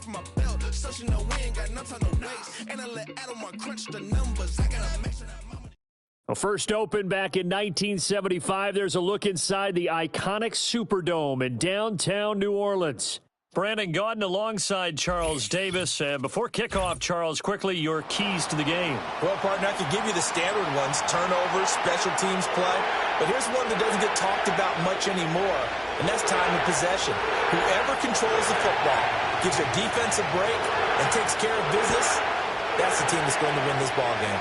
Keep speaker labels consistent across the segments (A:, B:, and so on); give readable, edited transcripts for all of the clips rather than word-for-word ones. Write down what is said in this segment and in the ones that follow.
A: from my belt. So she know we ain't got no time to waste. And I let Adam crunch the numbers. I gotta make sure that mama.
B: Well, first opened back in 1975. There's a look inside the iconic Superdome in downtown New Orleans. Brandon Gaudin alongside Charles Davis. Before kickoff, Charles, quickly, your keys to the game.
C: Well, partner, I could give you the standard ones, turnovers, special teams play. But here's one that doesn't get talked about much anymore, and that's time of possession. Whoever controls the football, gives their defense a break, and takes care of business, that's the team that's going to win this ball game.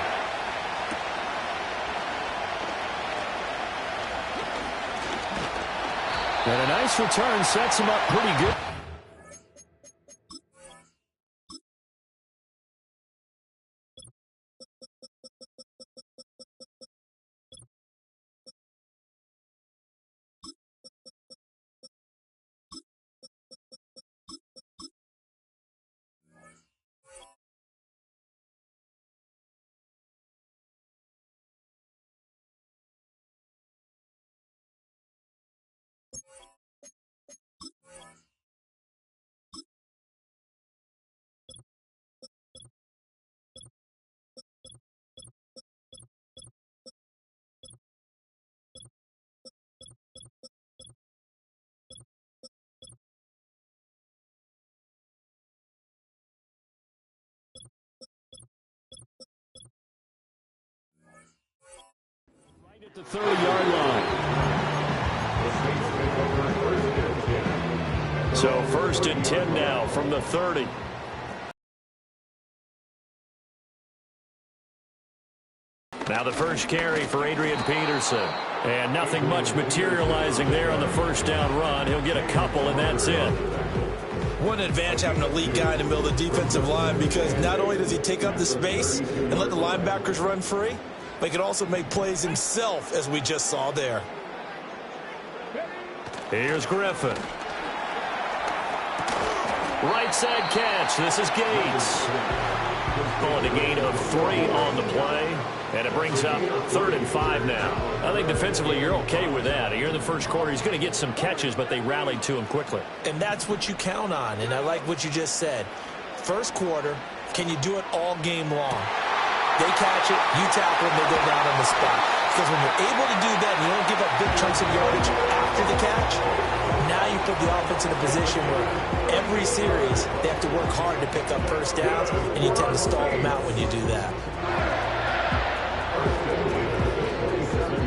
B: And a nice return sets him up pretty good. At the 30-yard line. So first and 10 now from the 30. Now the first carry for Adrian Peterson. And nothing much materializing there on the first down run. He'll get a couple, and that's it.
C: One advantage having an elite guy in the middle of the defensive line, because not only does he take up the space and let the linebackers run free, but he can also make plays himself, as we just saw there.
B: Here's Griffin. Right side catch. This is Gates. Calling a gain of 3 on the play. And it brings up 3rd and 5 now. I think defensively you're okay with that. Here in the first quarter, he's going to get some catches, but they rallied to him quickly.
C: And that's what you count on, and I like what you just said. First quarter, can you do it all game long? They catch it, you tackle them, they go down on the spot. Because when you're able to do that and you don't give up big chunks of yardage after the catch, now you put the offense in a position where every series they have to work hard to pick up first downs, and you tend to stall them out when you do that.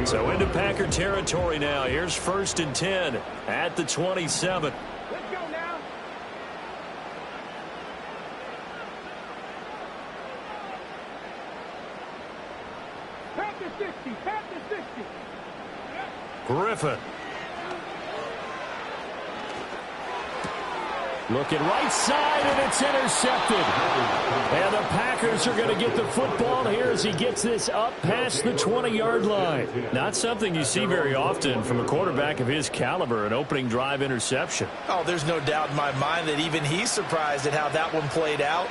B: So into Packer territory now. Here's 1st and 10 at the 27.
D: Let's go now. Packer 60, Packer 60.
B: Griffin. Looking right side, and it's intercepted. And the Packers are going to get the football here as he gets this up past the 20-yard line. Not something you see very often from a quarterback of his caliber, an opening drive interception.
C: Oh, there's no doubt in my mind that even he's surprised at how that one played out.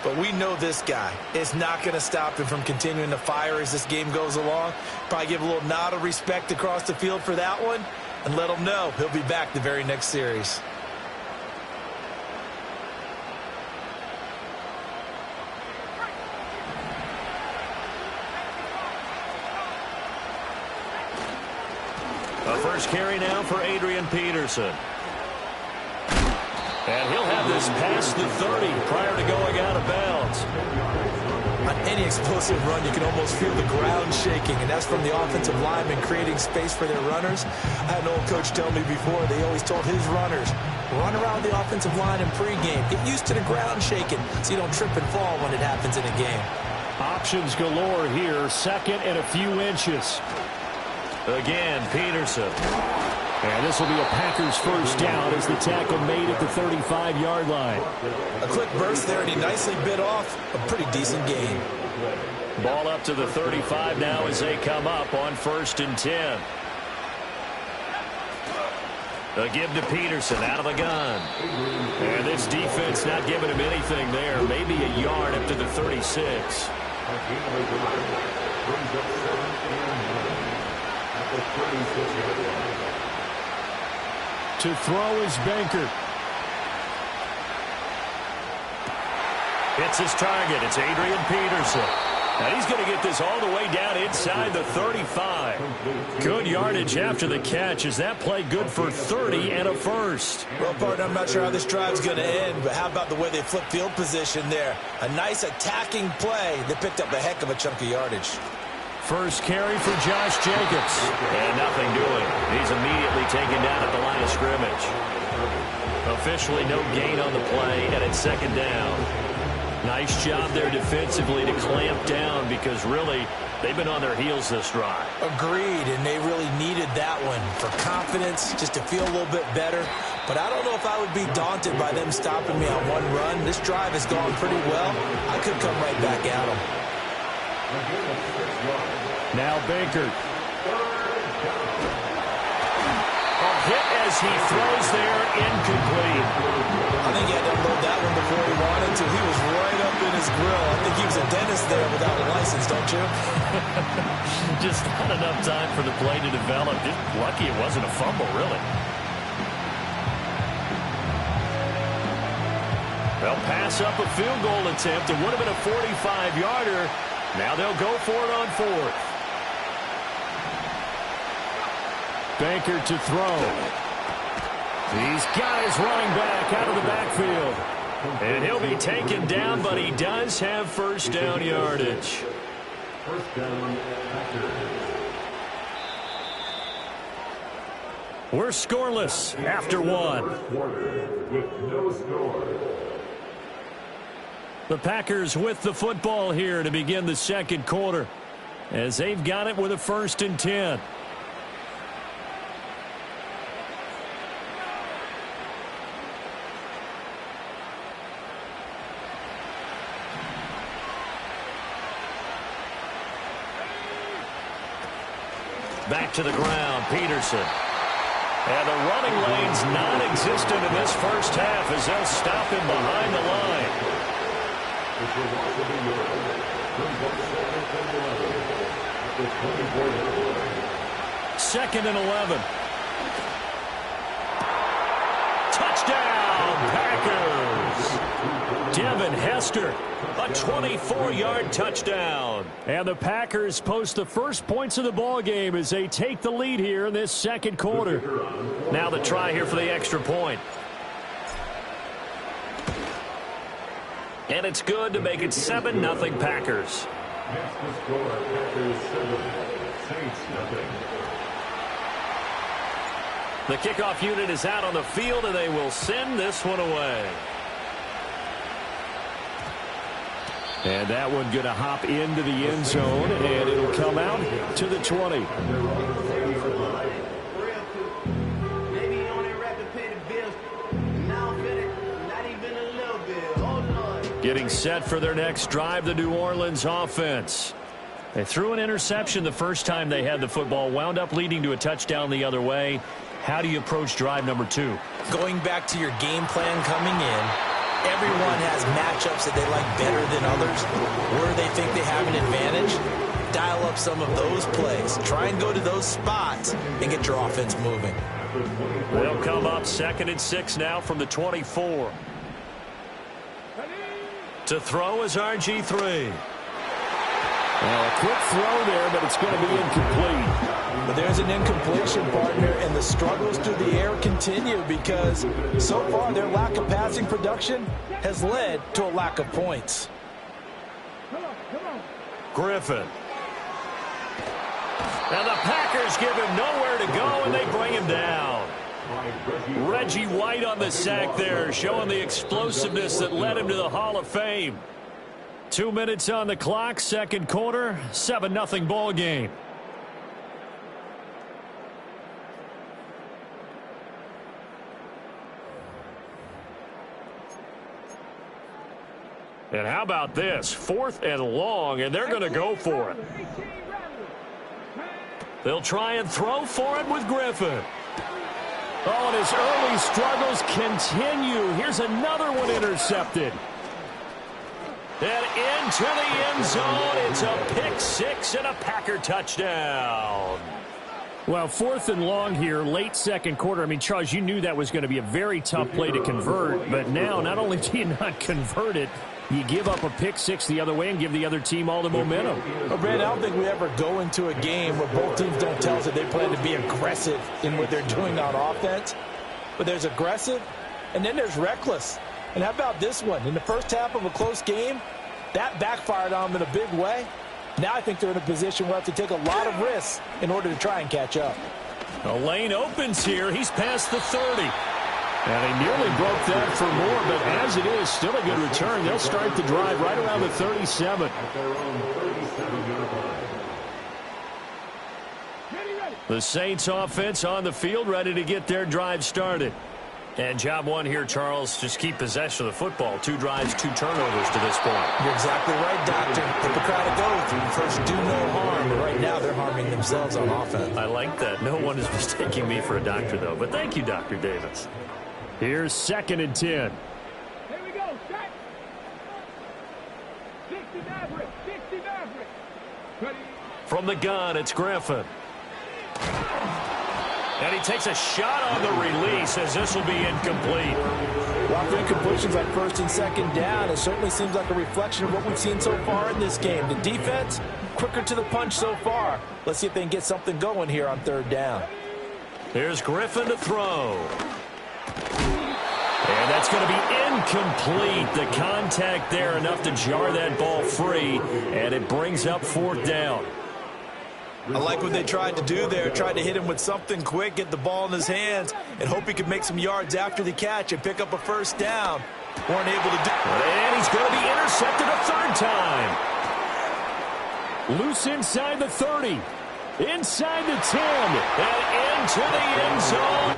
C: But we know this guy is not going to stop him from continuing to fire as this game goes along. Probably give a little nod of respect across the field for that one, and let him know he'll be back the very next series.
B: A first carry now for Adrian Peterson. And he'll have this past the 30 prior to going out of bounds.
C: On any explosive run, you can almost feel the ground shaking, and that's from the offensive linemen creating space for their runners. I had an old coach tell me before, they always told his runners, run around the offensive line in pregame. Get used to the ground shaking so you don't trip and fall when it happens in a game.
B: Options galore here, 2nd and a few inches. Again, Peterson. And this will be a Packers first down as the tackle made at the 35-yard line.
C: A quick burst there, and he nicely bit off a pretty decent gain.
B: Ball up to the 35 now as they come up on 1st and 10. A give to Peterson out of the gun. And this defense not giving him anything there. Maybe a yard up to the 36. To throw is Banker. It's his target. It's Adrian Peterson. And he's going to get this all the way down inside the 35. Good yardage after the catch. Is that play good for 30 and a first?
C: Well, partner, I'm not sure how this drive's going to end, but how about the way they flip field position there? A nice attacking play that picked up a heck of a chunk of yardage.
B: First carry for Josh Jacobs. And nothing doing. He's immediately taken down at the line of scrimmage. Officially no gain on the play, and it's second down. Nice job there defensively to clamp down because really they've been on their heels this drive.
C: Agreed, and they really needed that one for confidence, just to feel a little bit better. But I don't know if I would be daunted by them stopping me on one run. This drive has gone pretty well. I could come right back at them.
B: Now Baker. A hit as he throws there, incomplete.
C: I think he had to unload that one before he wanted to. He was right up in his grill. I think he was a dentist there without a license, don't you?
B: Just not enough time for the play to develop. Just lucky it wasn't a fumble, really. They'll pass up a field goal attempt. It would have been a 45-yarder. Now they'll go for it on fourth. Baker to throw. He's got his running back out of the backfield. And he'll be taken down, but he does have first down yardage.
E: First down,
B: We're scoreless after one.
E: with no score.
B: The Packers with the football here to begin the second quarter, as they've got it with a 1st and 10. Back to the ground, Peterson. And the running lane's non-existent in this first half as they'll stop him behind the line. Second and 11. Touchdown, Packers! Devin Hester, a 24-yard touchdown. And the Packers post the first points of the ball game as they take the lead here in this second quarter. Now the try here for the extra point. And it's good to make it 7-0 Packers.
E: Next to score, Packers 7, Saints nothing.
B: The kickoff unit is out on the field, and they will send this one away. And that one going to hop into the end zone, and it'll come out to the 20.
F: Maybe you only have to pay the bills. Now I'm finished. Not even a little bit. Oh, Lord.
B: Getting set for their next drive, the New Orleans offense. They threw an interception the first time they had the football, wound up leading to a touchdown the other way. How do you approach drive number 2?
C: Going back to your game plan coming in, everyone has matchups that they like better than others. Where they think they have an advantage, dial up some of those plays. Try and go to those spots and get your offense moving.
B: They'll come up 2nd and 6 now from the 24. To throw is RG3.
G: Well, a quick throw there, but it's going to be incomplete.
C: But there's an incompletion, partner, and the struggles through the air continue because so far their lack of passing production has led to a lack of points.
B: Griffin. And the Packers give him nowhere to go, and they bring him down. Reggie White on the sack there, showing the explosiveness that led him to the Hall of Fame. 2 minutes on the clock, second quarter, 7-0 ball game. And how about this? 4th and long, and they're going to go for it. They'll try and throw for it with Griffin. Oh, and his early struggles continue. Here's another one intercepted. And into the end zone, it's a pick 6 and a Packer touchdown. Well, 4th and long here, late second quarter. I mean, Charles, you knew that was going to be a very tough play to convert, but now not only do you not convert it, you give up a pick six the other way and give the other team all the momentum.
C: But, Brad, I don't think we ever go into a game where both teams don't tell us that they plan to be aggressive in what they're doing on offense. But there's aggressive, and then there's reckless. And how about this one? In the first half of a close game, that backfired on them in a big way. Now I think they're in a position where they have to take a lot of risks in order to try and catch up.
B: The lane opens here. He's past the 30. And they nearly broke that for more, but as it is, still a good return. They'll start the drive right around the 37. The Saints offense on the field, ready to get their drive started. And job one here, Charles, just keep possession of the football. 2 drives, 2 turnovers to this point.
C: You're exactly right, Doctor. Hippocratic oath. First, do no harm. But right now, they're harming themselves on offense.
B: I like that. No one is mistaking me for a doctor, though. But thank you, Dr. Davis. Here's 2nd and 10.
D: Here we go. Set. 60 Maverick. 60 Maverick. Ready.
B: From the gun, it's Griffin. And he takes a shot on the release as this will be incomplete.
C: Well, for incompletions on 1st and 2nd down, it certainly seems like a reflection of what we've seen so far in this game. The defense, quicker to the punch so far. Let's see if they can get something going here on 3rd down.
B: Here's Griffin to throw. And that's going to be incomplete. The contact there enough to jar that ball free, and it brings up 4th down.
C: I like what they tried to do there, tried to hit him with something quick, get the ball in his hands, and hope he could make some yards after the catch and pick up a 1st down. Weren't able to do it.
B: And he's going to be intercepted a 3rd time. Loose inside the 30, inside the 10, and into the end zone.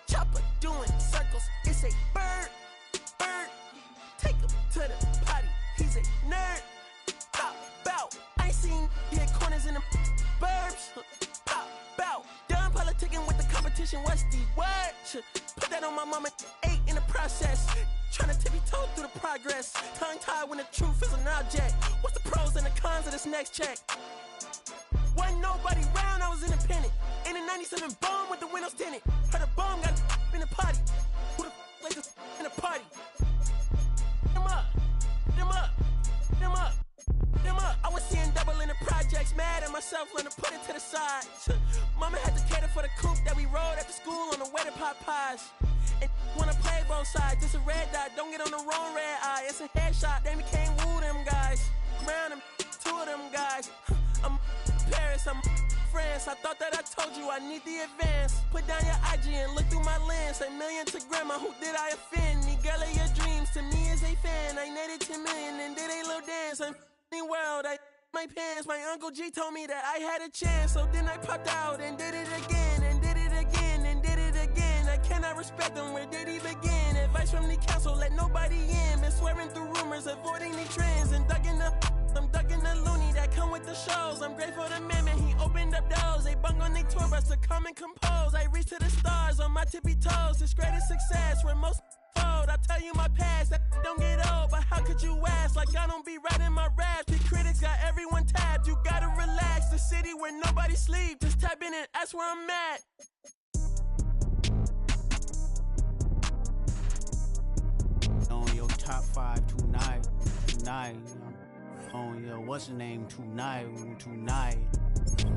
A: Chopper doing circles, it's a bird. Take him to the potty, he's a nerd. Pop bout, I ain't seen hit corners in the burbs. Pop bout, done politicking with the competition, what's the word? Put that on my mama, 8 in the process. Tryna tippy-toe through the progress. Tongue-tied when the truth is an object. What's the pros and the cons of this next check? Wasn't nobody round, I was independent. In a 97 bomb with the windows tinted. Heard a bomb got in the potty. Who the like this in the party? Them up, them up, them up, them up. I was seeing double in the projects, mad at myself, learn to put it to the side. Mama had to cater for the coupe that we rode after school on the way to pot pies. And wanna play both sides, it's a red dot, don't get on the wrong red eye. It's a headshot, they can't woo them guys. Around them, 2 of them guys. I'm Paris, I'm France. I thought that I told you I need the advance. Put down your IG and look through my lens. A million to grandma, who did I offend? The girl of your dreams to me is a fan. I netted 10 million and did a little dance. I'm f***ing world, I my pants. My Uncle G told me that I had a chance. So then I popped out and did it again. And did it again and did it again. I cannot respect them, where did he begin? Advice from the council, let nobody in. Been swearing through rumors, avoiding the trends. And dug in the I'm ducking the loony that come with the shows. I'm grateful to man, he opened up doors. They bung on their tour bus to come and compose. I reach to the stars on my tippy toes. It's greatest success where most fold. I tell you my past, that don't get old. But how could you ask? Like I don't be writing my raps. The critics got everyone tapped. You gotta relax. The city where nobody sleep. Just tap in and that's where I'm at.
H: On your top 5 tonight. On your what's the name tonight.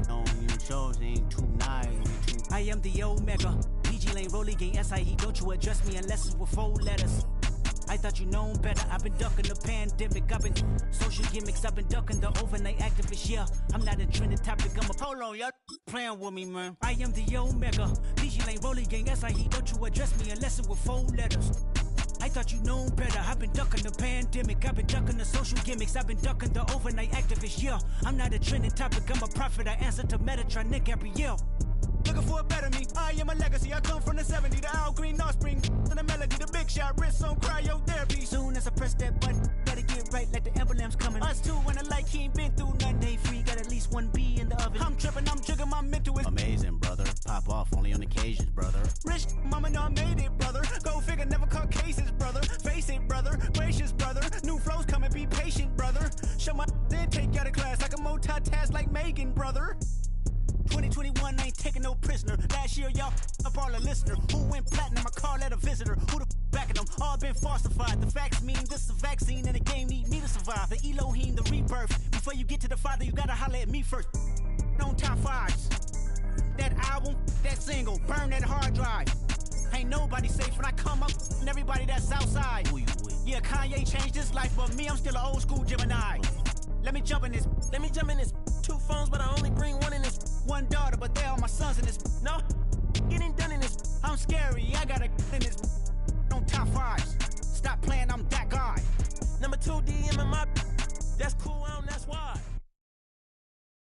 H: On your shows ain't tonight. I am the Omega. PG Lane, Rolly Gang, SIE. Don't you address me unless it's with 4 letters. I thought you known better. I've been ducking the pandemic. I've been social gimmicks. I've been ducking the overnight activists. Yeah, I'm not a trending topic. I'm a polo. Y'all playing with me, man. I am the Omega. PG Lane, Rolly Gang, SIE. Don't you address me unless it's with 4 letters. I thought you known better. I've been ducking the pandemic. I've been ducking the social gimmicks. I've been ducking the overnight activists. Yeah, I'm not a trending topic. I'm a prophet. I answer to Metatron, Nick Gabrielle. Looking for a better me. I am a legacy. I come from the 70s. The Al Green, Offspring. And the melody, the big shot. Wrist on cryotherapy. Soon as I press that button, gotta get right like the emblem's coming. Us too, when I like he ain't been through nothing. Day free, got at least 1 B in the oven. I'm tripping, I'm jigging, my mental is amazing, brother. Pop off only on occasions, brother. Rich mama know I made it, brother. Go figure, never caught cases, brother. Face it, brother. Gracious, brother. New flows coming, be patient, brother. Show my then take you out of class. I can multitask like Megan, brother. 2021 ain't taking no prisoner. Last year, y'all up all a listener. Who went platinum? I call that a visitor. Who the backing them? All been falsified. The facts mean this is a vaccine and the game need me to survive. The Elohim, the rebirth. Before you get to the Father, you gotta holler at me first. On top 5s. That album, that single, burn that hard drive. Ain't nobody safe when I come up and everybody that's outside. Who you with? Yeah, Kanye changed his life, but me, I'm still an old school Gemini. Let me jump in this.
A: 2 phones, but I only bring 1 in this.
H: 1 daughter, but they all my sons in this.
A: No, getting done in this.
H: I'm scary, I gotta in this. On top 5s. Stop playing, I'm that guy.
A: Number 2 DM in my. That's cool, that's why.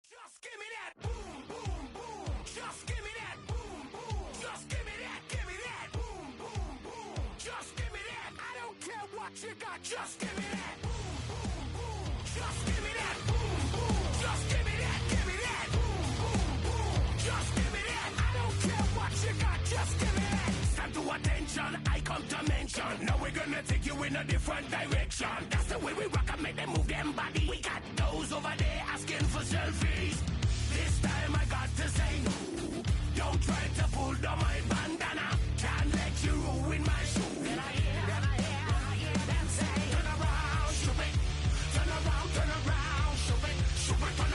F: Just give me that boom, boom, boom. Just give me that boom, boom. Just give me that, boom, boom, boom. Just give me that. I don't care what you got. Just give me that boom, boom, boom. Just give me that boom, boom. Just give me that, boom, boom, boom. Just give me that. I don't care what you got. Just give me that. Stand to attention, I come to mention. Now we're gonna take you in a different direction. That's the way we rock and make them move them body. We got those over there asking for selfies. This time I got to say no. Don't try to pull down my bandana. Can't let you ruin my shoe. Then I hear them say, turn around, shoot it. Turn around, shoot it. Shoot it, turn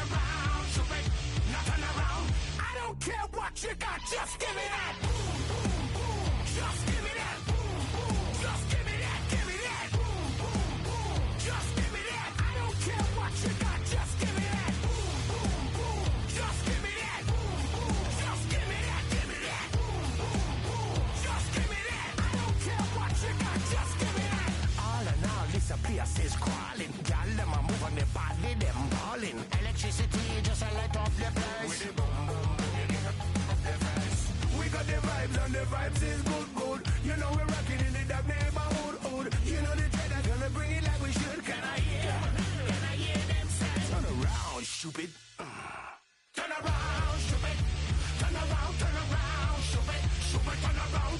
F: around, shoot it. Now turn around. I don't care what you got, just give me that. Boom, boom, boom. Just give me that. Boom, boom. Just give me that. Boom, boom, boom. Just give me that. I don't care what you got, just give me that. Boom, boom, boom. Just give me that. Boom, boom. Just give me that. Boom, boom, boom. Just give me that. I don't care what you got, just give me that. All in all, this place is crawling. Y'all them a move on the body, them balling. Electricity just a light up the place. With the boom, boom, boom, you get up the face. We got the vibes and the vibes is good, good. You know we're rocking in the dark neighborhood, hood. You know the trend are gonna bring it like we should. Can I hear them say? Turn around, stupid. Turn around, stupid. Turn around, stupid. Stupid, turn around,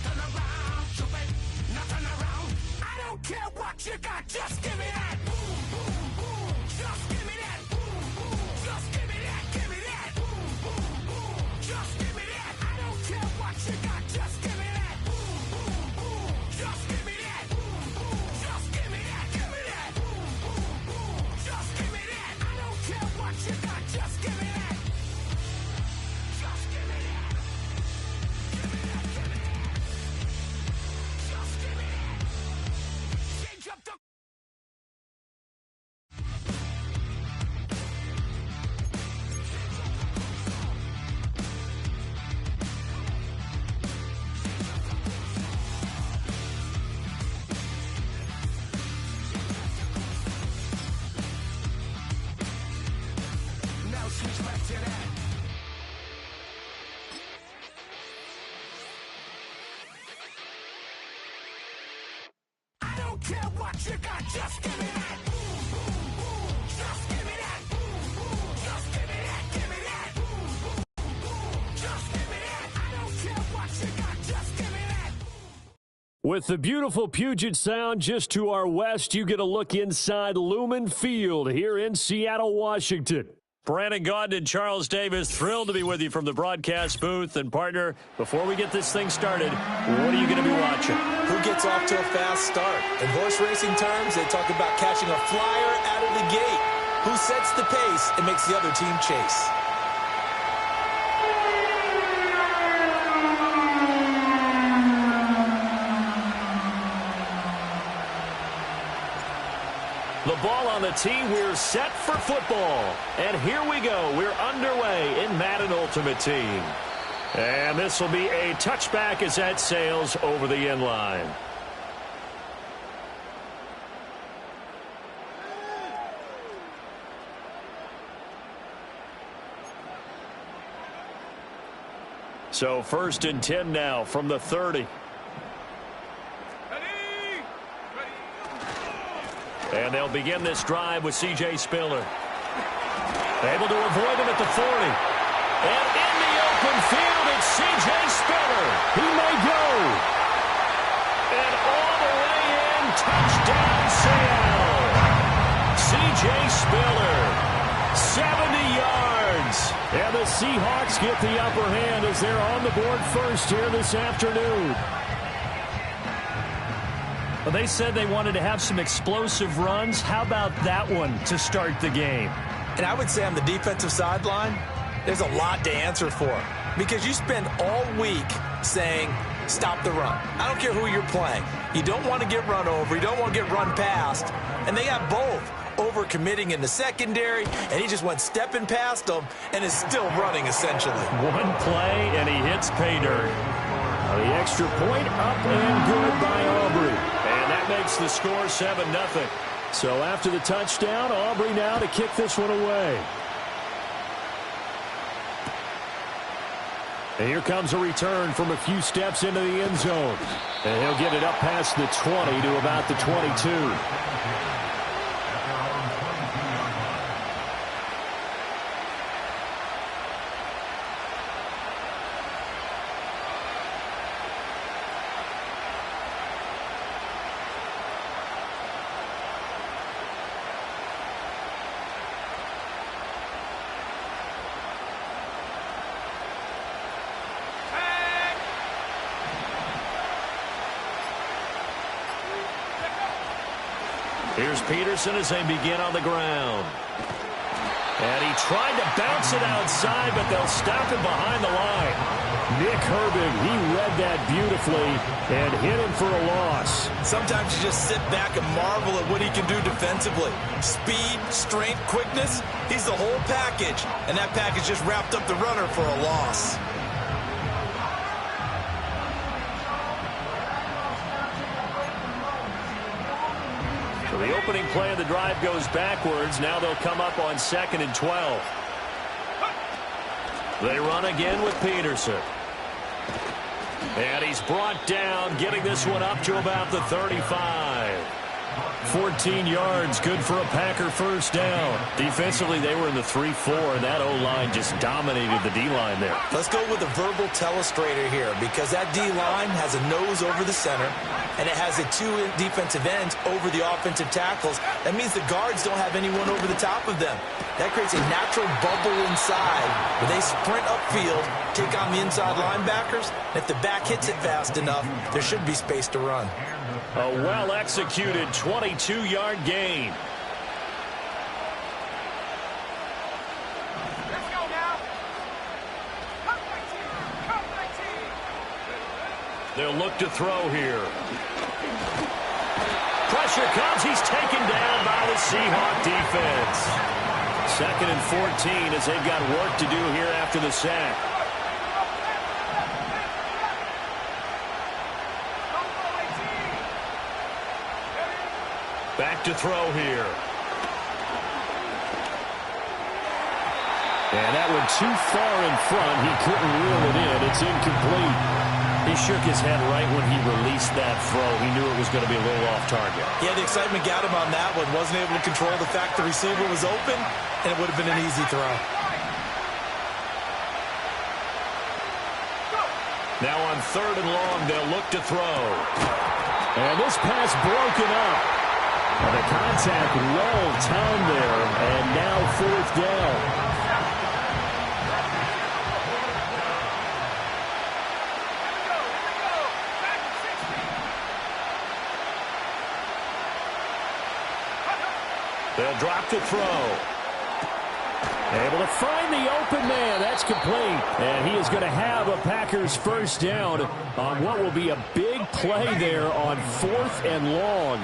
F: stupid. Now turn around. I don't care what you got, just give me that. Boom, boom, boom. Just give me that. Boom, boom. Just give me that. Boom, boom, boom. Just give me that. I don't care what you got, just give me that. Boom, boom, boom. Just give me that. Boom, boom. Just give me that. Boom, boom, boom. Just give me that. I don't care what you got, just give me that. Just give me that. Give me that. Just give me that. Change up the switch back to that. I don't care what you got, just give me that. Boom, boom, boom.
G: With the beautiful Puget Sound just to our west, you get a look inside Lumen Field here in Seattle, Washington.
B: Brandon Gaudin and Charles Davis, thrilled to be with you from the broadcast booth. And, partner, before we get this thing started, what are you going to be watching?
C: Who gets off to a fast start? In horse racing terms, they talk about catching a flyer out of the gate. Who sets the pace and makes the other team chase?
B: The ball on the tee. We're set for football. And here we go. We're underway in Madden Ultimate Team. And this will be a touchback as that sails over the end line. So 1st and 10 now from the 30. And they'll begin this drive with C.J. Spiller. Able to avoid him at the 40. And in the open field, it's C.J. Spiller. He may go. And all the way in, touchdown Seattle. C.J. Spiller, 70 yards. And the Seahawks get the upper hand as they're on the board first here this afternoon.
I: Well, they said they wanted to have some explosive runs. How about that one to start the game?
C: And I would say on the defensive sideline, there's a lot to answer for. Because you spend all week saying, stop the run. I don't care who you're playing. You don't want to get run over. You don't want to get run past. And they got both. Over-committing in the secondary, and he just went stepping past them and is still running, essentially.
B: One play, and he hits pay dirt.
G: The extra point up and good by Aubrey.
B: And that makes the score 7-0.
G: So after the touchdown, Aubrey now to kick this one away. And here comes a return from a few steps into the end zone. And he'll get it up past the 20 to about the 22.
B: Here's Peterson as they begin on the ground. And he tried to bounce it outside, but they'll stop him behind the line.
G: Nick Herbig, he read that beautifully and hit him for a loss.
C: Sometimes you just sit back and marvel at what he can do defensively. Speed, strength, quickness, he's the whole package. And that package just wrapped up the runner for a loss.
B: So the opening play of the drive goes backwards. Now they'll come up on 2nd and 12. They run again with Peterson. And he's brought down, getting this one up to about the 35. 14 yards, good for a Packer first down. Defensively, they were in the 3-4, and that O-line just dominated the D-line there.
C: Let's go with a verbal telestrator here, because that D-line has a nose over the center, and it has the two defensive ends over the offensive tackles. That means the guards don't have anyone over the top of them. That creates a natural bubble inside where they sprint upfield, take on the inside linebackers. If the back hits it fast enough, there should be space to run.
B: A well-executed 22-yard gain.
F: Let's go now. Come my team. Come my team.
B: They'll look to throw here. Pressure comes. He's taken down by the Seahawk defense. 2nd and 14 as they've got work to do here after the sack. Back to throw here.
G: And that one too far in front. He couldn't reel it in. It's incomplete.
B: He shook his head right when he released that throw. He knew it was going to be a little off target.
C: Yeah, the excitement got him on that one. Wasn't able to control the fact the receiver was open, and it would have been an easy throw.
B: Now on 3rd and long, they'll look to throw.
G: And this pass broken up. And the contact well timed there, and now 4th down.
B: They'll drop to throw.
G: Able to find the open man. That's complete. And he is going to have a Packers first down on what will be a big play there on 4th and long.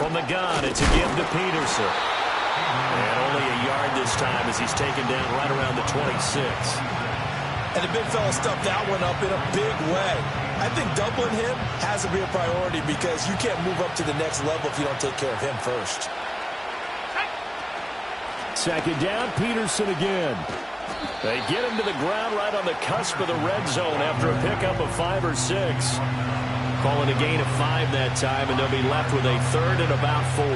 B: From the gun, it's a give to Peterson. And only a yard this time as he's taken down right around the 26.
C: And the big fella stuffed that one up in a big way. I think doubling him has to be a priority because you can't move up to the next level if you don't take care of him first.
G: 2nd down, Peterson again.
B: They get him to the ground right on the cusp of the red zone after a pickup of 5 or 6. Calling a gain of 5 that time, and they'll be left with a 3rd and about 4.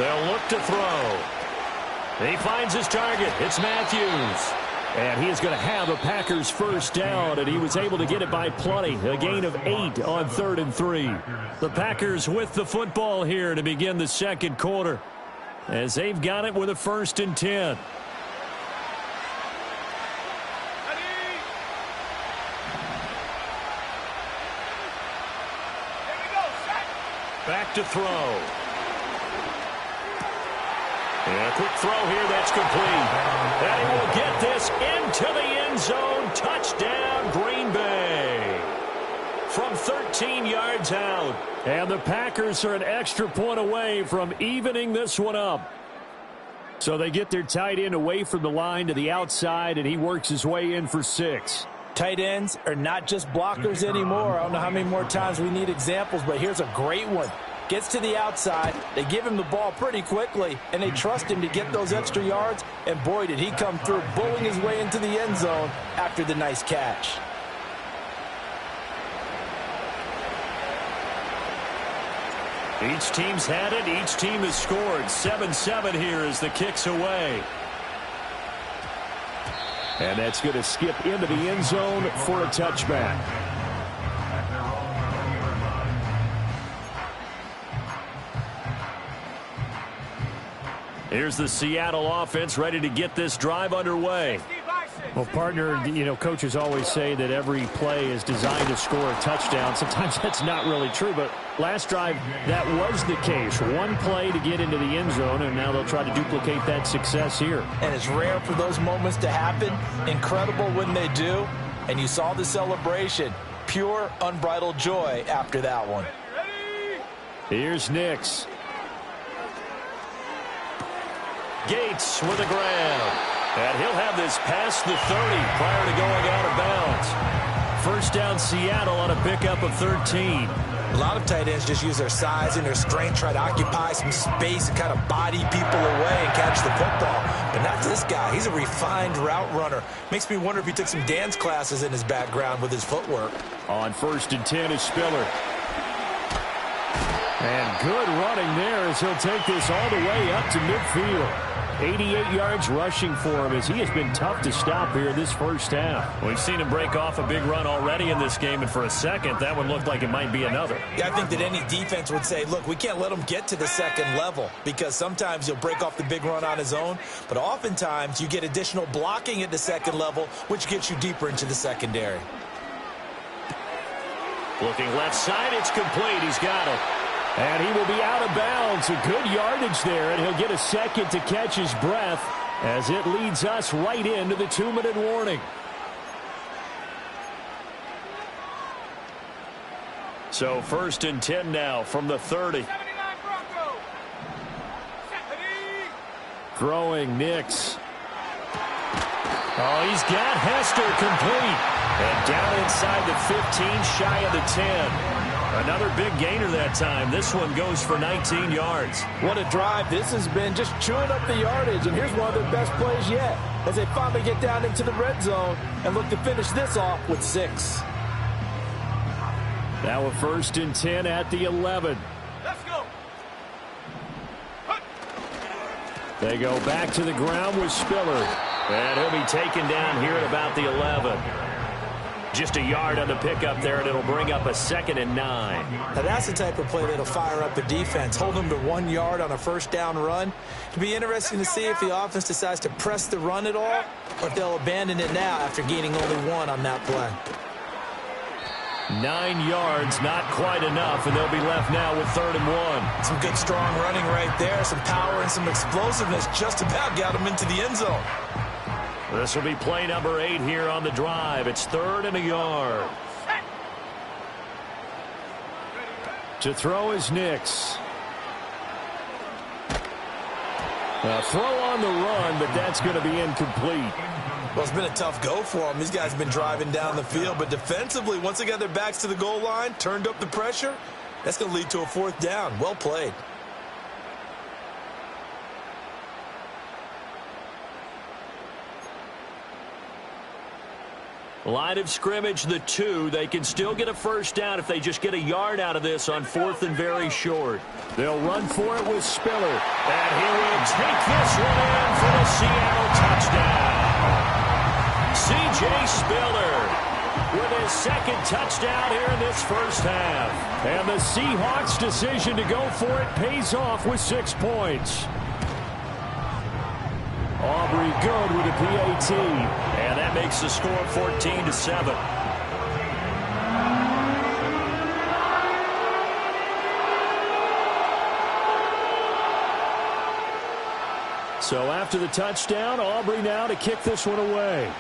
B: They'll look to throw. He finds his target. It's Matthews.
G: And he is going to have a Packers first down, and he was able to get it by plenty. A gain of 8 on 3rd and 3.
B: The Packers with the football here to begin the second quarter, as they've got it with a 1st and 10. Back to throw. And a quick throw here that's complete. And he will get this into the end zone. Touchdown, Green Bay. From 13 yards out.
G: And the Packers are an extra point away from evening this one up. So they get their tight end away from the line to the outside, and he works his way in for 6.
C: Tight ends are not just blockers anymore. I don't know how many more times we need examples, but here's a great one. Gets to the outside, they give him the ball pretty quickly, and they trust him to get those extra yards, and boy, did he come through, bulling his way into the end zone after the nice catch.
B: Each team's had it. Each team has scored. 7-7 here as the kick's away.
G: And that's going to skip into the end zone for a touchback.
B: Here's the Seattle offense ready to get this drive underway.
G: Well, partner, coaches always say that every play is designed to score a touchdown. Sometimes that's not really true, but last drive, that was the case. One play to get into the end zone, and now they'll try to duplicate that success here.
C: And it's rare for those moments to happen. Incredible when they do. And you saw the celebration. Pure, unbridled joy after that one.
G: Here's Nix.
B: Gates with the ground. And he'll have this past the 30 prior to going out of bounds. First down Seattle on a pickup of 13.
C: A lot of tight ends just use their size and their strength, try to occupy some space and kind of body people away and catch the football. But not this guy. He's a refined route runner. Makes me wonder if he took some dance classes in his background with his footwork.
G: On 1st and 10 is Spiller. And good running there as he'll take this all the way up to midfield. 88 yards rushing for him as he has been tough to stop here this first half.
B: We've seen him break off a big run already in this game, and for a second, that one looked like it might be another.
C: Yeah, I think that any defense would say, look, we can't let him get to the second level because sometimes he'll break off the big run on his own, but oftentimes you get additional blocking at the second level, which gets you deeper into the secondary.
B: Looking left side, it's complete. He's got it.
G: And he will be out of bounds. A good yardage there, and he'll get a second to catch his breath as it leads us right into the 2-minute warning.
B: So 1st and 10 now from the 30.
G: Throwing Nix.
B: Oh, he's got Hester complete. And down inside the 15, shy of the 10. Another big gainer that time. This one goes for 19 yards.
C: What a drive this has been, just chewing up the yardage. And here's one of their best plays yet as they finally get down into the red zone and look to finish this off with 6.
G: Now a 1st and 10 at the 11.
D: Let's go.
G: They go back to the ground with Spiller.
B: And he'll be taken down here at about the 11. Just a yard on the pickup there, and it'll bring up a 2nd and 9.
C: Now that's the type of play that'll fire up the defense. Hold them to 1 yard on a first down run. It'll be interesting to see if the offense decides to press the run at all, or if they'll abandon it now after gaining only 1 on that play.
B: 9 yards, not quite enough, and they'll be left now with 3rd and 1.
C: Some good strong running right there, some power and some explosiveness just about got them into the end zone.
B: This will be play number 8 here on the drive. It's 3rd and a yard.
G: To throw is Nix. A throw on the run, but that's going to be incomplete.
C: Well, it's been a tough go for them. These guys have been driving down the field, but defensively, once they got their backs to the goal line, turned up the pressure, that's going to lead to a 4th down. Well played.
B: Line of scrimmage, the 2. They can still get a first down if they just get a yard out of this on 4th and very short.
G: They'll run for it with Spiller.
B: And he will take this one in for the Seattle touchdown. C.J. Spiller with his 2nd touchdown here in this first half.
G: And the Seahawks' decision to go for it pays off with 6 points. Aubrey good with a PAT.
B: And that makes the score 14-7.
G: So after the touchdown, Aubrey now to kick this one away.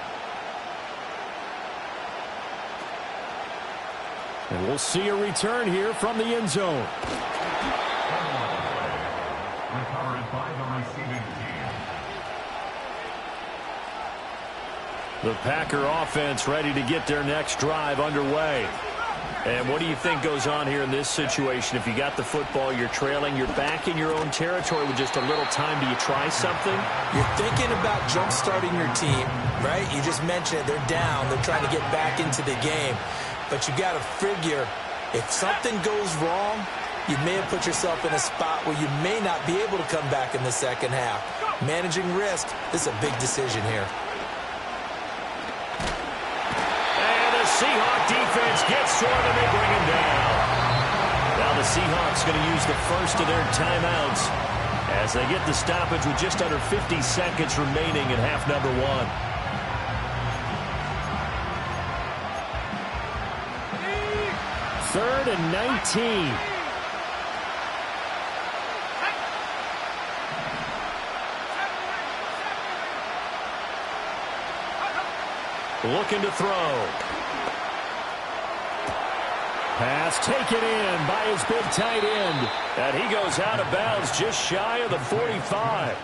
G: And we'll see a return here from the end zone.
B: The Packer offense ready to get their next drive underway. And what do you think goes on here in this situation? If you got the football, you're trailing, you're back in your own territory with just a little time. Do you try something?
C: You're thinking about jump-starting your team, right? You just mentioned it. They're down. They're trying to get back into the game. But you got to figure, if something goes wrong, you may have put yourself in a spot where you may not be able to come back in the second half. Managing risk, this is a big decision here.
B: Seahawk defense gets to him and they bring him down. Now the Seahawks going to use the first of their timeouts as they get the stoppage with just under 50 seconds remaining in half number 1.
G: Third and 19.
B: Looking to throw.
G: Pass taken in by his big tight end.
B: And he goes out of bounds just shy of the 45.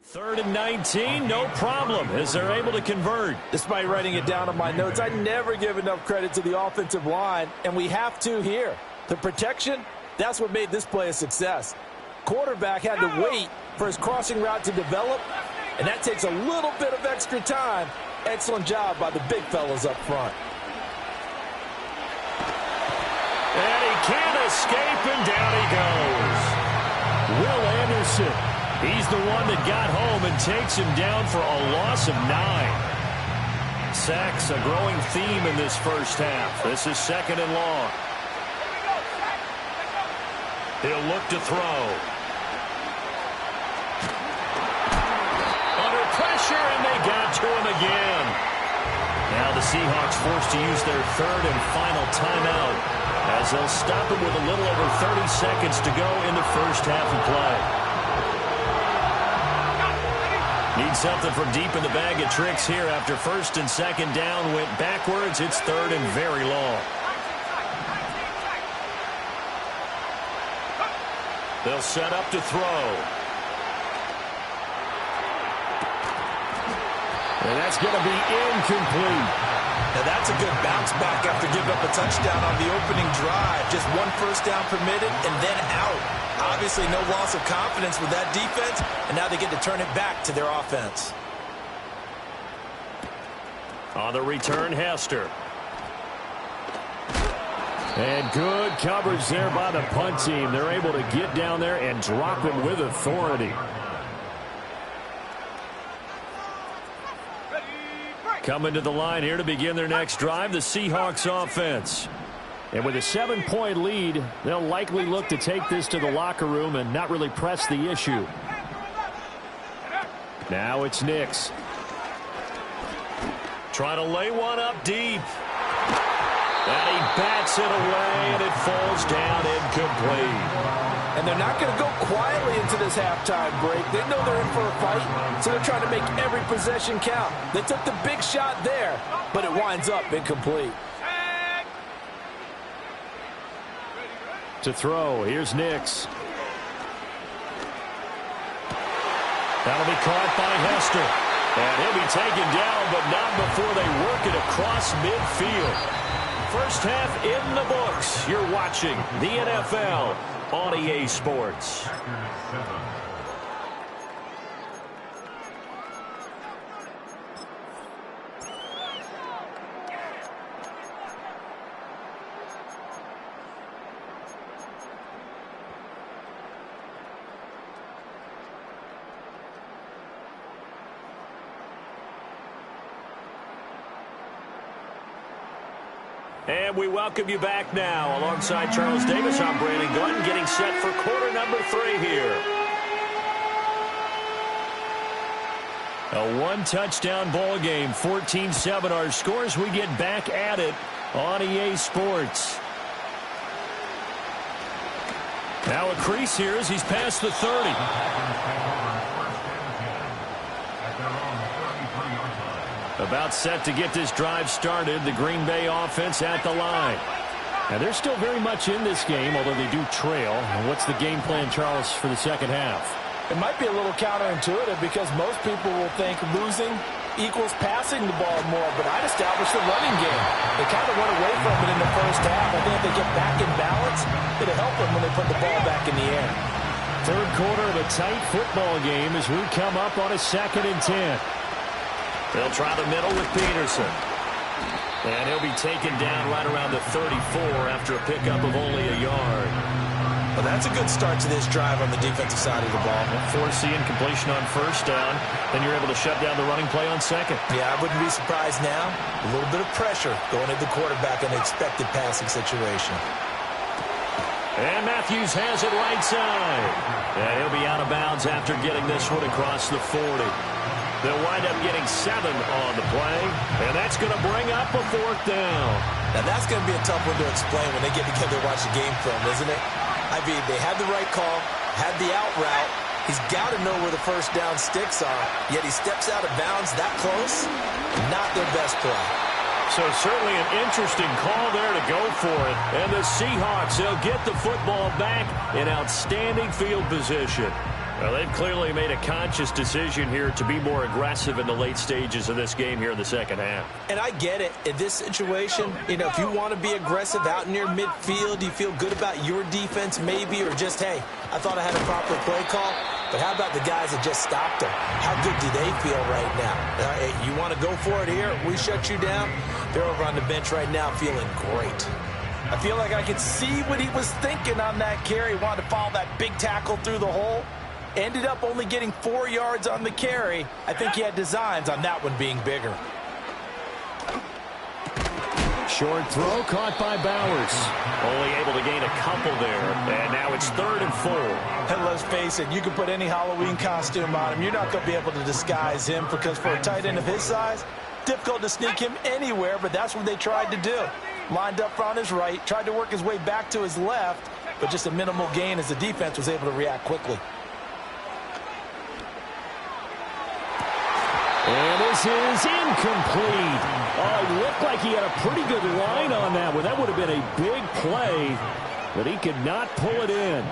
B: Third and 19, no problem, as they're able to convert.
C: Despite writing it down on my notes, I never give enough credit to the offensive line, and we have to here. The protection, that's what made this play a success. Quarterback had to wait for his crossing route to develop, and that takes a little bit of extra time. Excellent job by the big fellas up front.
B: And he can't escape, and down he goes.
G: Will Anderson.
B: He's the one that got home and takes him down for a loss of 9. Sacks, a growing theme in this first half. This is 2nd and long. He'll look to throw. Under pressure, and they got to him again. Now the Seahawks forced to use their 3rd and final timeout as they'll stop him with a little over 30 seconds to go in the first half of play. Need something from deep in the bag of tricks here after 1st and 2nd down went backwards. It's 3rd and very long. They'll set up to throw.
G: And that's going to be incomplete.
C: Now that's a good bounce back after giving up a touchdown on the opening drive. Just one first down permitted and then out. Obviously no loss of confidence with that defense, and now they get to turn it back to their offense.
B: On the return, Hester.
G: And good coverage there by the punt team. They're able to get down there and drop him with authority. Coming to the line here to begin their next drive, the Seahawks offense. And with a 7-point lead, they'll likely look to take this to the locker room and not really press the issue. Now it's Nix.
B: Trying to lay one up deep. And he bats it away, and it falls down incomplete.
C: And they're not going to go quietly into this halftime break. They know they're in for a fight, so they're trying to make every possession count. They took the big shot there, but it winds up incomplete.
G: To throw, here's Nix.
B: That'll be caught by Hester. And he'll be taken down, but not before they work it across midfield. First half in the books. You're watching the NFL on EA Sports. And we welcome you back now. Alongside Charles Davis, I'm Brandon Glenn, getting set for quarter number 3 here.
G: A one-touchdown ball game, 14-7 our scores. We get back at it on EA Sports. Now a crease here as he's past the 30. About set to get this drive started. The Green Bay offense at the line. And they're still very much in this game, although they do trail. And what's the game plan, Charles, for the second half?
C: It might be a little counterintuitive because most people will think losing equals passing the ball more, but I'd establish the running game. They kind of went away from it in the first half. I think if they get back in balance, it'll help them when they put the ball back in the air.
G: Third quarter of a tight football game as we come up on a 2nd and 10.
B: They'll try the middle with Peterson. And he'll be taken down right around the 34 after a pickup of only a yard.
C: Well, that's a good start to this drive on the defensive side of the ball.
G: Force the incompletion on first down. Then you're able to shut down the running play on second.
C: Yeah, I wouldn't be surprised now. A little bit of pressure going at the quarterback in an expected passing situation.
B: And Matthews has it right side. And he'll be out of bounds after getting this one across the 40. They'll wind up getting 7 on the play, and that's going to bring up a 4th down.
C: Now, that's going to be a tough one to explain when they get together and watch the game film, isn't it? I mean, they had the right call, had the out route. He's got to know where the first down sticks are, yet he steps out of bounds that close. Not their best play.
B: So certainly an interesting call there to go for it. And the Seahawks, they'll get the football back in outstanding field position. Well, they've clearly made a conscious decision here to be more aggressive in the late stages of this game here in the second half.
C: And I get it. In this situation, you know, if you want to be aggressive out near midfield, you feel good about your defense maybe, or just, hey, I thought I had a proper play call. But how about the guys that just stopped them? How good do they feel right now? Hey, you want to go for it here? We shut you down? They're over on the bench right now feeling great. I feel like I could see what he was thinking on that carry. He wanted to follow that big tackle through the hole. Ended up only getting 4 yards on the carry. I think he had designs on that one being bigger.
G: Short throw caught by Bowers.
B: Only able to gain a couple there. And now it's 3rd and 4.
C: And let's face it, you can put any Halloween costume on him. You're not going to be able to disguise him because for a tight end of his size, difficult to sneak him anywhere, but that's what they tried to do. Lined up on his right, tried to work his way back to his left, but just a minimal gain as the defense was able to react quickly.
G: And this is incomplete. Oh, it looked like he had a pretty good line on that one. That would have been a big play, but he could not pull it in.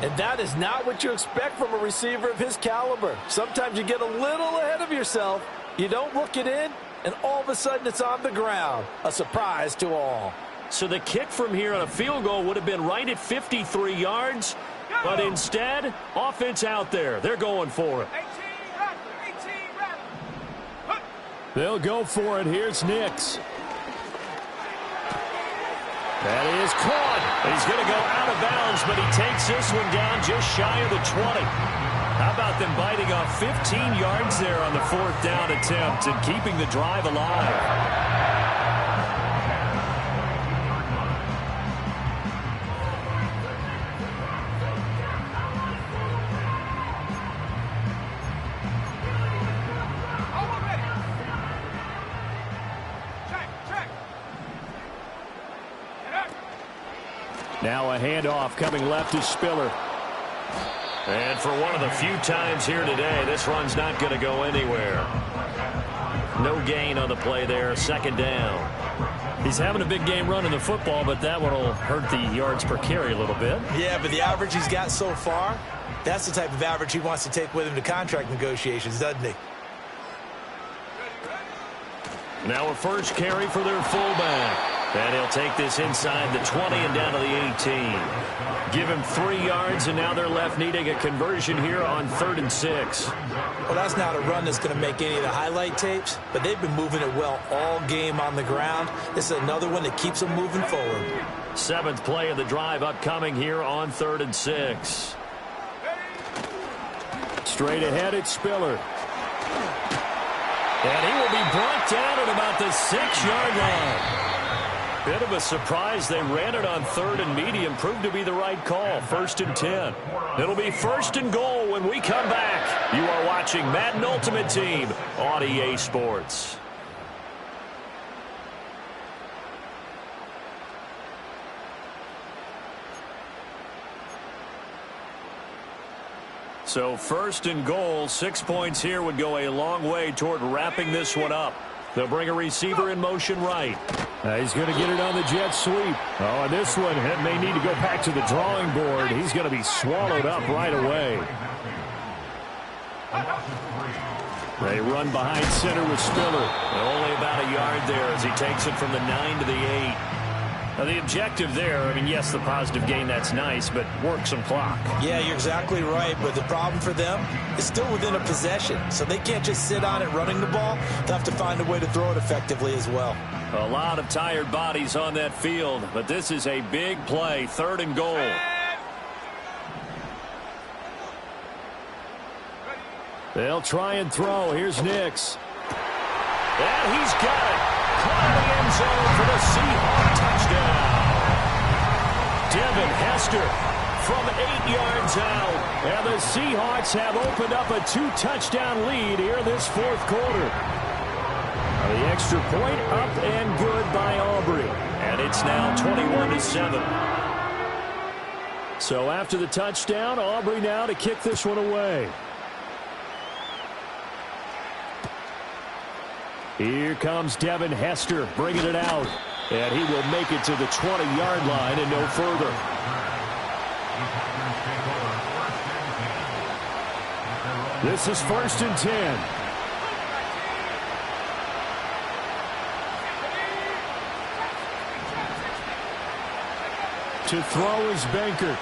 C: And that is not what you expect from a receiver of his caliber. Sometimes you get a little ahead of yourself. You don't look it in, and all of a sudden it's on the ground. A surprise to all.
B: So the kick from here on a field goal would have been right at 53 yards, but instead, offense out there. They're going for it.
D: 18 rep.
G: They'll go for it. Here's Nix. That is caught.
B: He's going to go out of bounds, but he takes this one down just shy of the 20. How about them biting off 15 yards there on the 4th down attempt and keeping the drive alive?
G: Now a handoff coming left to Spiller.
B: And for one of the few times here today, this run's not going to go anywhere. No gain on the play there, 2nd down.
G: He's having a big game running the football, but that one will hurt the yards per carry a little bit.
C: Yeah, but the average he's got so far, that's the type of average he wants to take with him to contract negotiations, doesn't he?
B: Now a first carry for their fullback. And he'll take this inside the 20 and down to the 18. Give him 3 yards, and now they're left needing a conversion here on 3rd and 6.
C: Well, that's not a run that's going to make any of the highlight tapes, but they've been moving it well all game on the ground. This is another one that keeps them moving forward.
B: 7th play of the drive upcoming here on 3rd and 6.
G: Straight ahead, it's Spiller.
B: And he will be brought down at about the 6-yard line. Bit of a surprise. They ran it on 3rd and medium. Proved to be the right call. 1st and 10. It'll be 1st and goal when we come back. You are watching Madden Ultimate Team on EA Sports. So 1st and goal, 6 points here would go a long way toward wrapping this one up. They'll bring a receiver in motion right.
G: He's going to get it on the jet sweep. Oh, and this one may need to go back to the drawing board. He's going to be swallowed up right away. They run behind center with Spiller.
B: Only about a yard there as he takes it from the 9 to the 8. Now, the objective there, I mean, yes, the positive gain, that's nice, but work some clock.
C: Yeah, you're exactly right, but the problem for them is still within a possession, so they can't just sit on it running the ball. They'll have to find a way to throw it effectively as well.
B: A lot of tired bodies on that field, but this is a big play, 3rd and goal.
G: They'll try and throw. Here's Nix.
B: And he's got it. Caught in the end zone for the Seahawks touchdown. Devin Hester from 8 yards out.
G: And the Seahawks have opened up a 2-touchdown lead here this 4th quarter. The extra point up and good by Aubrey.
B: And it's now 21-7.
G: So after the touchdown, Aubrey now to kick this one away. Here comes Devin Hester bringing it out. And he will make it to the 20-yard line and no further. This is 1st and 10. To throw is Bankert.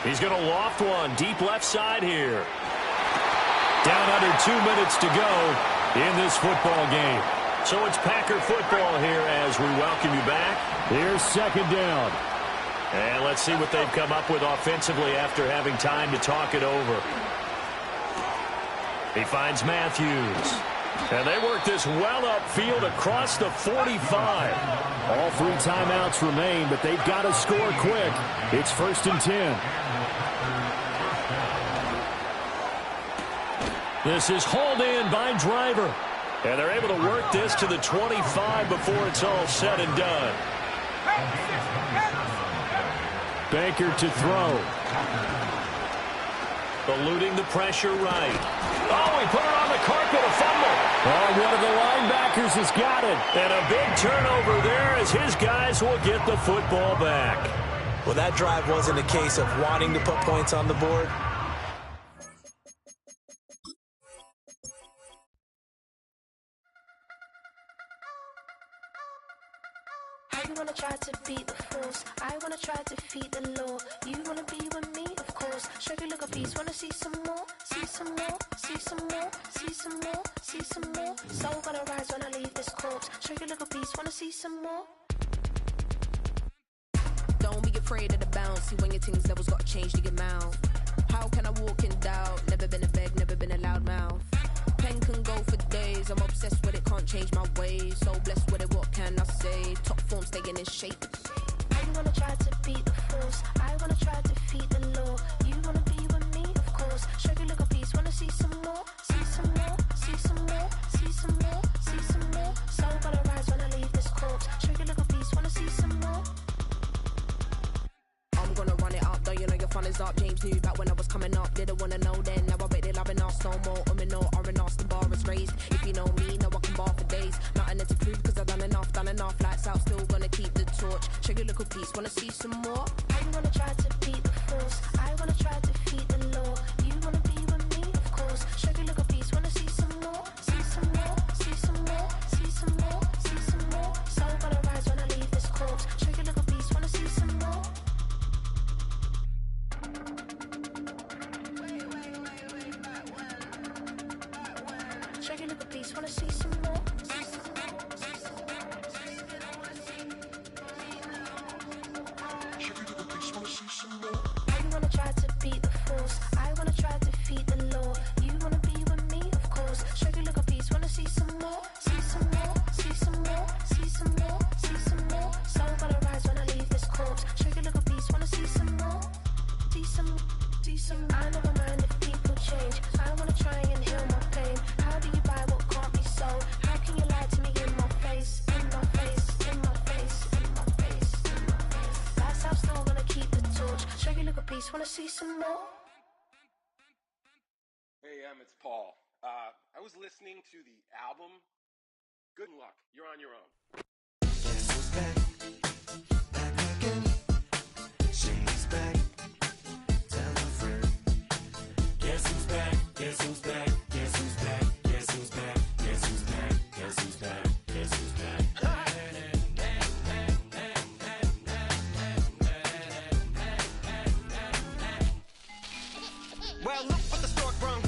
B: He's going to loft one deep left side here. Down under 2 minutes to go in this football game. So it's Packer football here as we welcome you back.
G: Here's 2nd down.
B: And let's see what they've come up with offensively after having time to talk it over. He finds Matthews. And they work this well upfield across the 45.
G: All 3 timeouts remain, but they've got to score quick. It's 1st and 10.
B: This is hauled in by Driver. And they're able to work this to the 25 before it's all said and done.
G: Bankert to throw.
B: Eluding the pressure right. Oh, he put it on the carpet, a fumble.
G: Oh, one of the linebackers has got it.
B: And a big turnover there as his guys will get the football back.
C: Well, that drive wasn't a case of wanting to put points on the board.
J: I wanna try to beat the force. I wanna try to defeat the law. You wanna be with me, of course. Sugar look a piece, wanna see some more, see some more, see some more, see some more, see some more. Soul gonna rise when I leave this corpse. Sugar look a piece, wanna see some more.
K: Don't be afraid of the bounce. See when your things levels got changed to your mouth. How can I walk in doubt? Never been a beg, never been a loud mouth. Pen can go for days. I'm obsessed with it, can't change my ways. So blessed with it, what can I say? Top form staying in shape.
J: I wanna try to beat the force. I wanna try to defeat the law. You wanna be with me, of course. Sugar look a piece, wanna see some more, see some more, see some more, see some more, see some more. Soul gonna rise when I leave this corpse. Sugar look a piece, wanna see some more.
K: I'm gonna run it up, though you know your fun is up. James knew back when I was coming up, didn't wanna know then. Now I bet they loving us no more. No, or an Austin bar is raised. If you know me, now I can bar for days. Nothing to prove cause I've done enough. Lights out, still gonna keep the torch. Check your little piece, wanna see some more?
J: I wanna try to beat the force. I wanna try to defeat the law. You wanna be with me, of course. Check your little piece, wanna see some more, see some more, see some more, see some more, see some more. Soul gonna rise when I leave this corpse. Check your little piece, wanna see some more. Check your little piece, wanna see some more. I wanna try to beat the force. I wanna try to defeat the law. You wanna be with me, of course. Sugar look a piece, wanna see some more, see some more, see some more, see some more, see some more. Soul gonna rise when I leave this corpse. Sugar look a piece, wanna see some more, see some, see some. I never mind if people change. I wanna try and heal my pain. How do you buy what can't be sold? How can you lie to me in my face, in my face, in my face, in my face, in my face? That's how I'm still gonna keep the torch. Sugar look a piece, wanna see some more?
L: Hey, it's Paul. I was listening to the album. Good luck. You're on your own.
F: Guess who's back? Back again. She's back. Tell a friend. Guess who's back? Guess who's back? Guess who's back? Guess who's back? Guess who's back? Guess who's back? Guess who's back?
M: Well, look what the stork brung.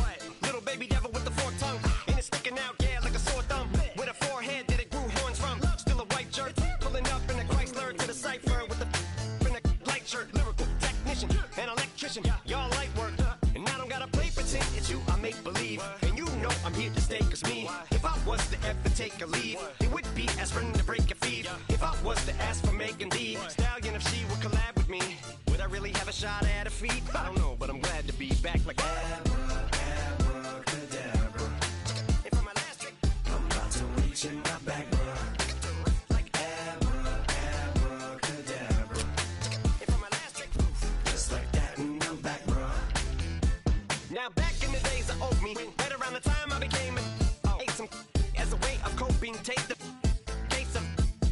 M: Little baby devil with the forked tongue. And it's sticking out, yeah, like a sore thumb. With a forehead that it grew horns from. Still a white shirt, pulling up in a Chrysler to the cipher with in a light shirt. Lyrical technician, an electrician, y'all light work. And I don't gotta play pretend, it's you I make believe. And you know I'm here to stay, cause me, if I was to ever take a leave, it would be aspirin to break a feed. If I was to ask for Megan D Stallion, if she would collab with me, would I really have a shot at her feet? I don't know, but I'm glad to be back like
F: Abracadabra.
M: And for my last trick,
F: I'm about to reach in my back, bruh.
M: like
F: Abracadabra.
M: And for my last trick,
F: Just like that, and I'm back, bruh.
M: now back in the days of oat me, right around the time I became ate some as a way of coping. Take the case of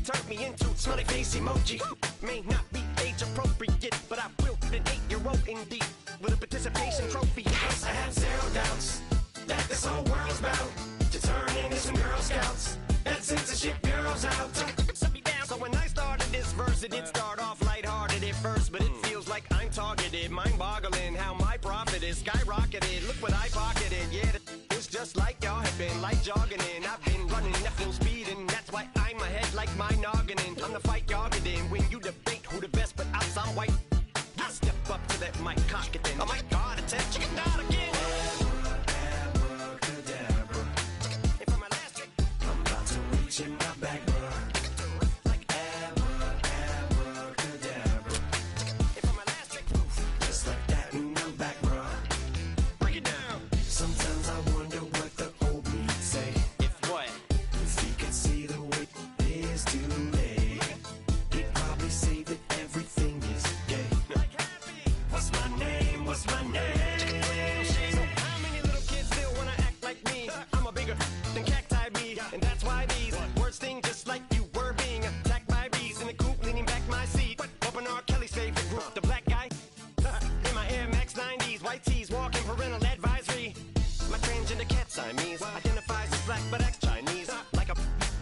M: turned me into smiley face emoji. May not be age appropriate, but I will an 8-year-old indeed with a participation trophy.
F: I have zero doubts that this whole world's bound to turn into some Girl Scouts. That censorship bureau's out.
M: Set me down. So when I started this verse, it did start off lighthearted at first, but it feels like I'm targeted. Mind-boggling how my profit is skyrocketed. Look what I pocketed. Yeah, it's just like y'all have been like jogging in. I've been running at full speed, and that's why I'm ahead like my noggin. I'm the fight y'all get in when you debate who the best, but I'm white. I step up to that mic, cock it then. Oh my God, it's a chicken out again.
F: Abracadabra.
M: And for my last trick,
F: I'm about to reach in my back, bruh.
M: like
F: Abracadabra.
M: and for my last trick,
F: Just like that, and I'm back, bruh.
M: break it down.
F: Sometimes I wonder what the old me'd say.
M: If what?
F: If he could see the way it is today, he'd probably say that everything is gay. What's my name? What's my name?
M: So how many little kids still wanna act like me? I'm a bigger than cacti bee, and that's why these words sting just like you were being attacked by bees in the coop, leaning back my seat. Open R. Kelly's favorite group. Light tees, walking parental advisory. My transgender cat Siamese identifies as black but acts Chinese. Like a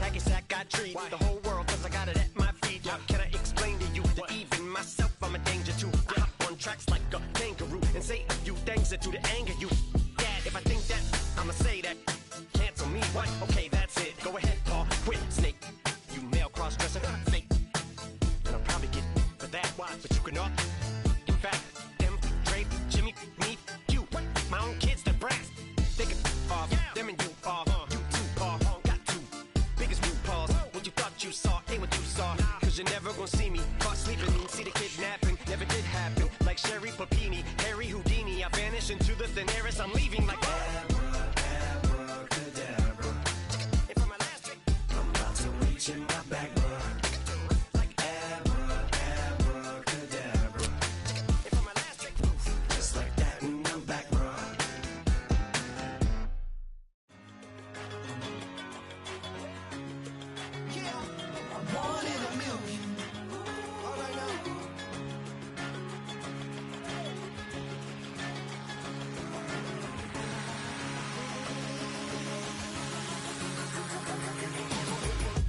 M: hacky sack got treat the whole world cause I got it at my feet. How can I explain to you that even myself I'm a danger to? I hop on tracks like a kangaroo and say a few things that do to anger you. Dad, if I think that, I'ma say that. Cancel me, what? Okay, that's it. Go ahead, Paul, quit, snake. You male cross-dresser, fake. And I'll probably get for that, but you can not. In fact, them, Dre, Jimmy, me, you, my own kids, the brass. They can off, them and you off. You too, Paul, got two biggest blue paws. What you thought you saw ain't what you saw. Cause you're never gonna see me caught sleeping. See the kidnapping, never did happen. Like Sherry Papini, Harry Houdini. I vanish into the thin air as I'm leaving like abracadabra. And for my last trick, I'm about to reach in my back, like abracadabra. And for my last trick, just like that, and I'm back, bro.
F: One in a million. All right now.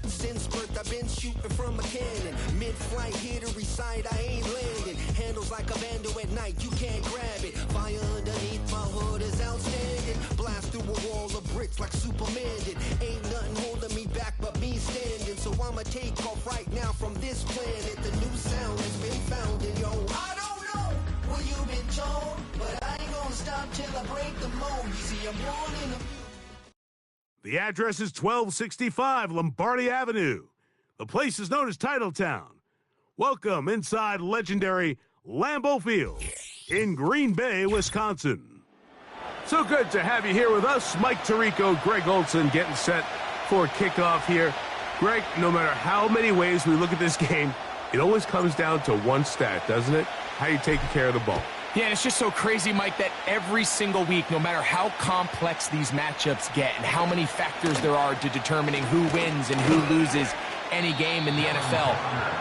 F: Since birth, I've been shooting from a cannon. Mid-flight, here to recite, I ain't landing. Handles like a vandal at night, you can't grab it. Fire underneath my hood is outstanding. Blast through a wall of bricks like Superman did. Ain't nothing holding me back but me standing. So I'ma take off right now from this planet. The new sound has been founded, yo. I don't know what you've been told, but I ain't gonna stop till I break the mold. You see, I'm born in a...
N: The address is 1265 Lombardi Avenue. The place is known as Titletown. Welcome inside legendary Lambeau Field in Green Bay, Wisconsin. So good to have you here with us. Mike Tirico, Greg Olson getting set for kickoff here. Greg, no matter how many ways we look at this game, it always comes down to one stat, doesn't it? How you taking care of the ball.
O: Yeah, and it's just so crazy, Mike, that every single week, no matter how complex these matchups get and how many factors there are to determining who wins and who loses any game in the NFL,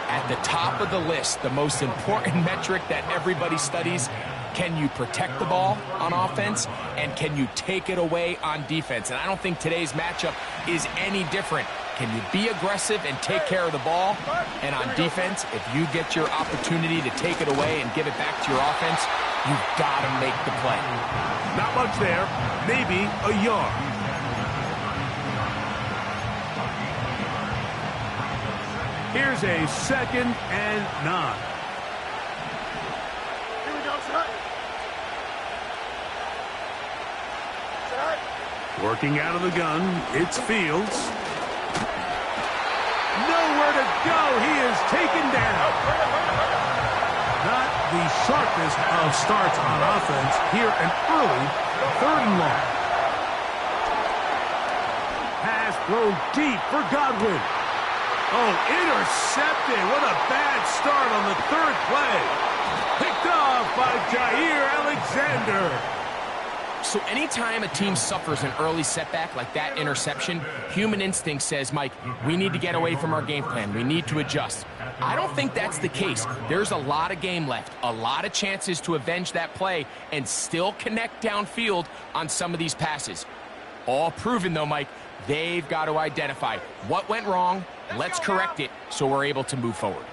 O: at the top of the list, the most important metric that everybody studies, can you protect the ball on offense and can you take it away on defense? And I don't think today's matchup is any different. Can you be aggressive and take care of the ball? And on defense, if you get your opportunity to take it away and give it back to your offense, you've got to make the play.
N: Not much there, maybe a yard. Here's a 2nd and 9.
D: Here we go, set. Set.
N: Working out of the gun, it's Fields. Nowhere to go. He is taken down. Not the sharpest of starts on offense. Here an early 3rd and long. Pass thrown deep for Godwin. Oh, intercepted. What a bad start on the 3rd play. Picked off by Jair Alexander.
O: So anytime a team suffers an early setback like that interception, human instinct says, Mike, we need to get away from our game plan. We need to adjust. I don't think that's the case. There's a lot of game left, a lot of chances to avenge that play and still connect downfield on some of these passes. All proven, though, Mike, they've got to identify what went wrong, let's correct it so we're able to move forward.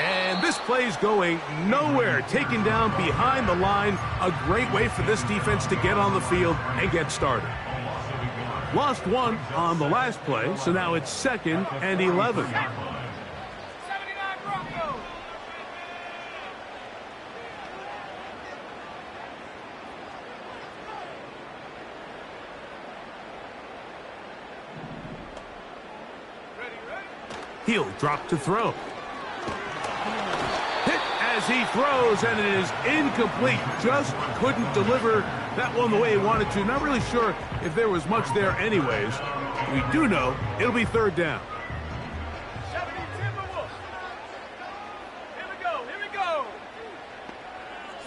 N: And this play's going nowhere. Taken down behind the line. A great way for this defense to get on the field and get started. Lost one on the last play, so now it's 2nd and 11.
D: 79 Broncos.
N: He'll drop to throw. Hit as he throws, and it is incomplete. Just couldn't deliver that one the way he wanted to. Not really sure if there was much there anyways. We do know it'll be 3rd down.
D: 70 Timberwolves. Here we go, here we go.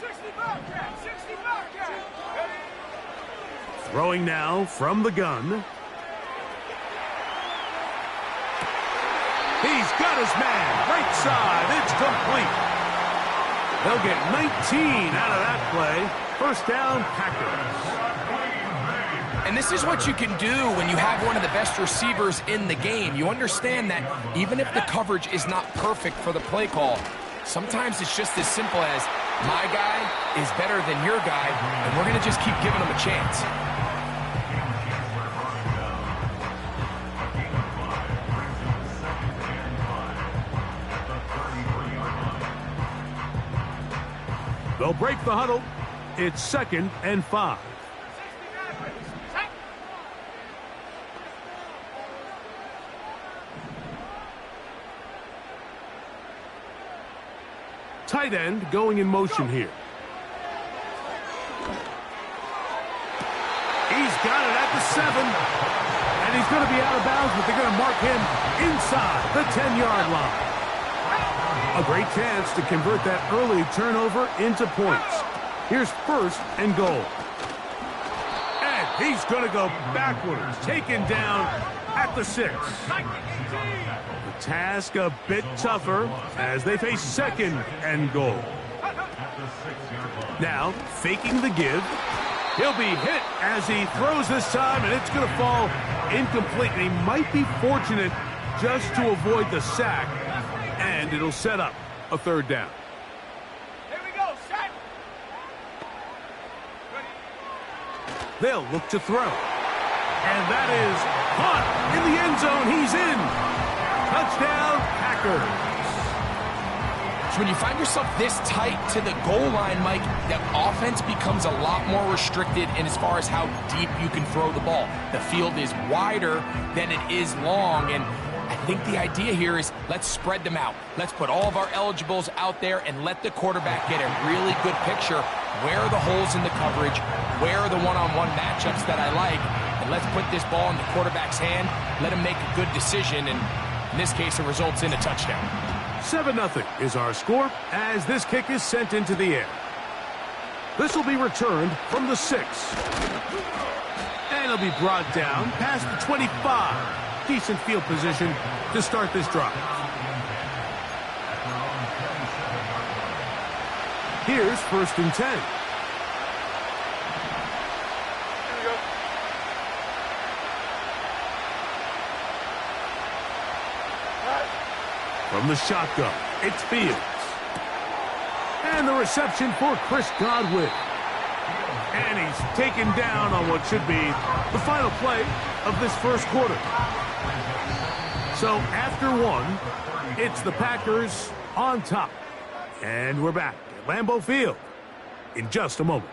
D: 65 cat, 65 cat.
N: Throwing now from the gun. He's got his man. Right side. It's complete. They'll get 19 out of that play. First down, Packers.
O: And this is what you can do when you have one of the best receivers in the game. You understand that even if the coverage is not perfect for the play call, sometimes it's just as simple as my guy is better than your guy, and we're going to just keep giving him a chance.
N: They'll break the huddle. It's 2nd and 5. Tight end going in motion here. He's got it at the 7. And he's going to be out of bounds, but they're going to mark him inside the 10-yard line. A great chance to convert that early turnover into points. Here's 1st and goal. And he's going to go backwards, taken down at the 6. The task a bit tougher as they face 2nd and goal. Now, faking the give. He'll be hit as he throws this time, and it's going to fall incomplete. And he might be fortunate just to avoid the sack, and it'll set up a 3rd down.
D: Here we go, set.
N: They'll look to throw. And that is caught in the end zone. He's in. Touchdown, Packers.
O: So when you find yourself this tight to the goal line, Mike, the offense becomes a lot more restricted in as far as how deep you can throw the ball. The field is wider than it is long, and I think the idea here is let's spread them out. Let's put all of our eligibles out there and let the quarterback get a really good picture. Where are the holes in the coverage? Where are the one-on-one matchups that I like? And let's put this ball in the quarterback's hand. Let him make a good decision, and in this case, it results in a touchdown.
N: 7-0 is our score as this kick is sent into the air. This will be returned from the 6. And it'll be brought down past the 25. Decent field position to start this drive. Here's 1st and 10. From the shotgun, it's Fields. And the reception for Chris Godwin. And he's taken down on what should be the final play of this 1st quarter. So after 1, it's the Packers on top. And we're back at Lambeau Field in just a moment.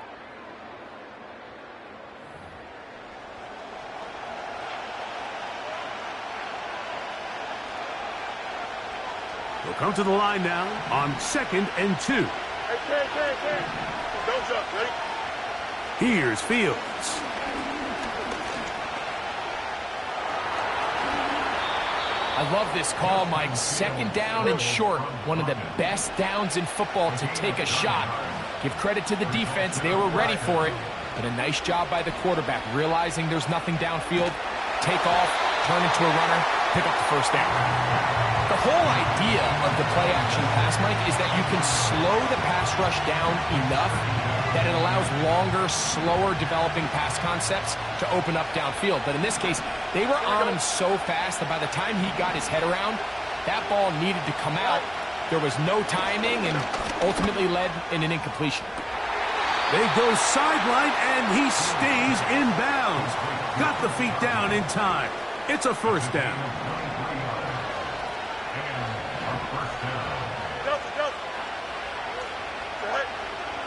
N: We'll come to the line now on 2nd and 2.
D: Hey. Don't jump, ready?
N: Here's Fields.
O: I love this call, Mike. 2nd down and short. One of the best downs in football to take a shot. Give credit to the defense. They were ready for it. But a nice job by the quarterback, realizing there's nothing downfield. Take off, turn into a runner, pick up the 1st down. The whole idea of the play-action pass, Mike, is that you can slow the pass rush down enough that it allows longer, slower developing pass concepts to open up downfield. But in this case, they were on him so fast that by the time he got his head around, that ball needed to come out. There was no timing and ultimately led in an incompletion.
N: They go sideline, and he stays in bounds. Got the feet down in time. It's a 1st down.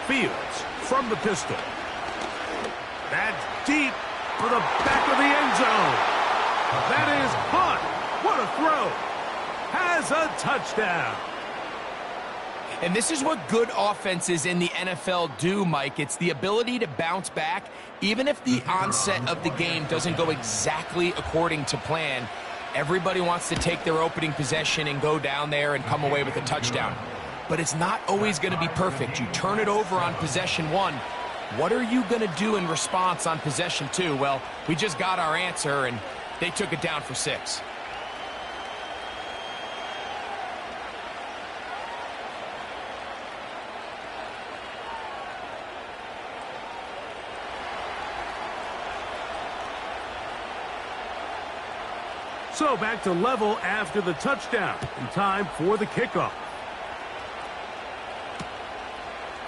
N: Fields from the pistol. That's deep for the back of the end zone. That is caught. What a throw. Has a touchdown.
O: And this is what good offenses in the NFL do, Mike. It's the ability to bounce back, even if the onset of the game doesn't go exactly according to plan. Everybody wants to take their opening possession and go down there and come away with a touchdown. But it's not always going to be perfect. You turn it over on possession 1. What are you going to do in response on possession 2? Well, we just got our answer, and they took it down for 6.
N: So back to level after the touchdown. And time for the kickoff.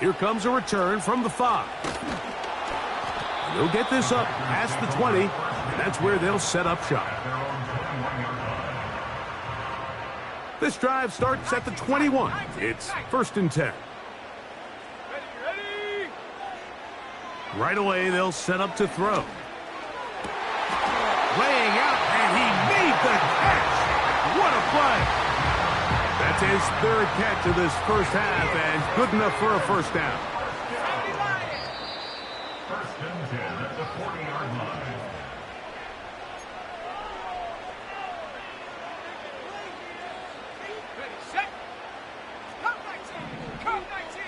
N: Here comes a return from the 5. And they'll get this up past the 20, and that's where they'll set up shop. This drive starts at the 21. It's 1st and 10. Right away, they'll set up to throw. Laying out, and he made the catch. What a play. That's his 3rd catch of this first half, and good enough for a first down.
E: 1st and 10 at the 40-yard line.
D: Ready, set. Come 19. Come 19.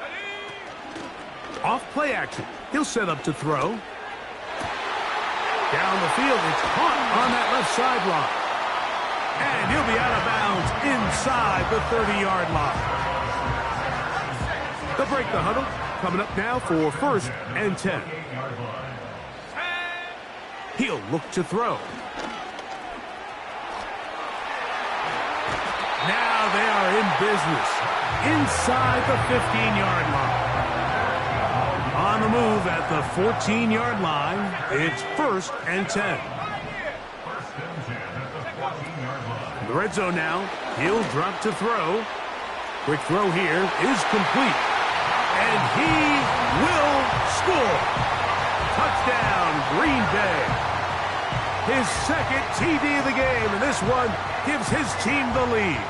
D: Ready.
N: Off play action. He'll set up to throw. Down the field, it's caught on that left sideline. And he'll be out of bounds inside the 30-yard line. They'll break the huddle. Coming up now for 1st and 10. He'll look to throw. Now they are in business inside the 15-yard line. On the move at the 14-yard line, it's 1st and 10. The red zone now. He'll drop to throw. Quick throw here is complete. And he will score. Touchdown, Green Bay. His 2nd TD of the game, and this one gives his team the lead.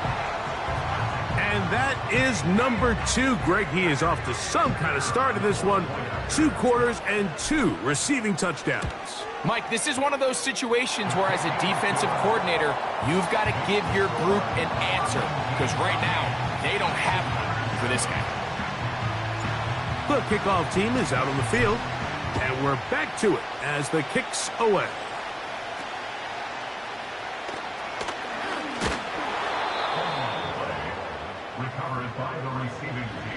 N: And that is number 2. Greg, he is off to some kind of start in this one. 2 quarters and 2 receiving touchdowns.
O: Mike, this is one of those situations where as a defensive coordinator, you've got to give your group an answer. Because right now, they don't have one for this guy.
N: The kickoff team is out on the field. And we're back to it as the kick's away.
E: Recovered by the receiving team.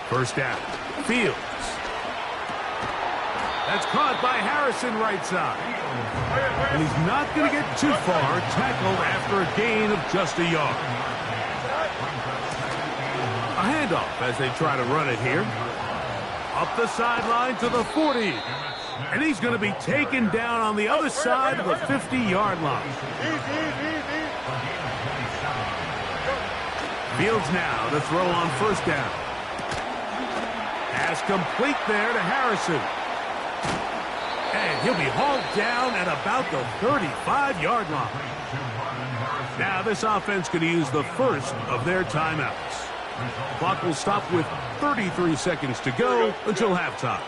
N: First down. Fields. That's caught by Harrison right side. And he's not going to get too far. Tackled after a gain of just a yard. A handoff as they try to run it here. Up the sideline to the 40. And he's going to be taken down on the other side of the 50-yard line. Fields now to throw on first down. Pass complete there to Harrison. And he'll be hauled down at about the 35-yard line. Now this offense could use the first of their timeouts. Clock will stop with 33 seconds to go until halftime.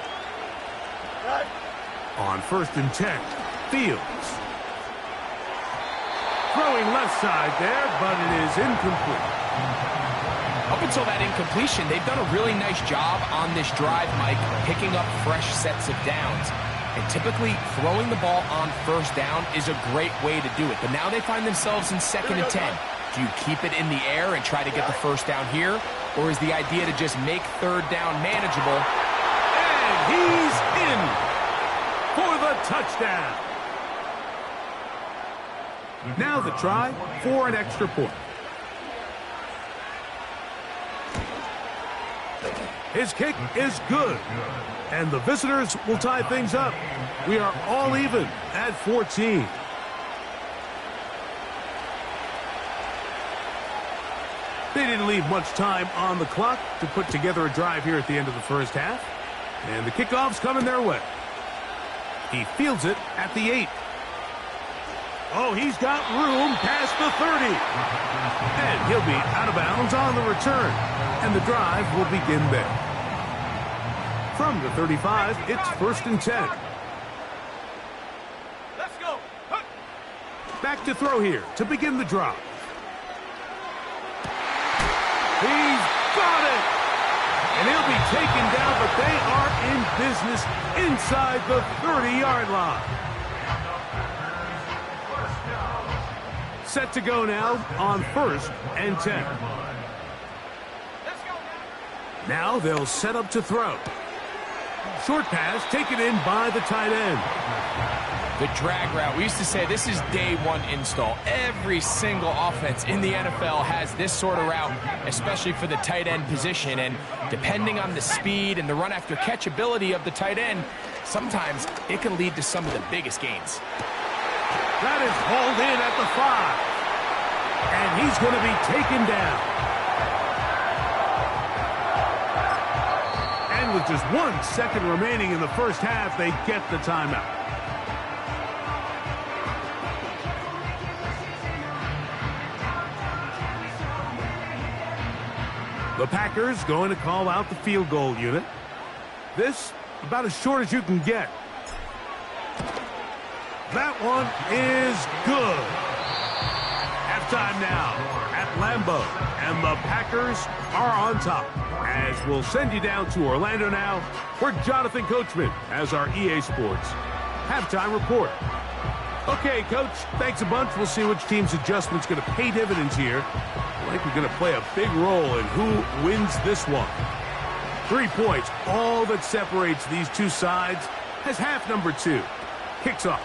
N: On 1st and 10, Fields. Throwing left side there, but it is incomplete.
O: Up until that incompletion, they've done a really nice job on this drive, Mike, picking up fresh sets of downs. And typically, throwing the ball on first down is a great way to do it. But now they find themselves in 2nd and 10. Do you keep it in the air and try to get the first down here? Or is the idea to just make 3rd down manageable?
N: And he's in for the touchdown. Now the try for an extra point. His kick is good. And the visitors will tie things up. We are all even at 14. They didn't leave much time on the clock to put together a drive here at the end of the first half. And the kickoff's coming their way. He fields it at the 8. Oh, he's got room past the 30. And he'll be out of bounds on the return. And the drive will begin there. From the 35, it's 1st and 10.
D: Let's go.
N: Back to throw here to begin the drive. He's got it! And he'll be taken down, but they are in business inside the 30-yard line. Set to go now on 1st and 10. Now they'll set up to throw. Short pass taken in by the tight end.
O: The drag route. We used to say this is day one install. Every single offense in the NFL has this sort of route, especially for the tight end position. And depending on the speed and the run after catch ability of the tight end, sometimes it can lead to some of the biggest gains.
N: That is hauled in at the 5. And he's going to be taken down. And with just 1 second remaining in the first half, they get the timeout. The Packers going to call out the field goal unit. This about as short as you can get. That one is good. Halftime now at Lambeau, and the Packers are on top. As we'll send you down to Orlando now, where Jonathan Coachman has our EA Sports halftime report. Okay, Coach, thanks a bunch. We'll see which team's adjustment's going to pay dividends here. I think we're going to play a big role in who wins this one. 3 points, all that separates these two sides, as half number 2 kicks off.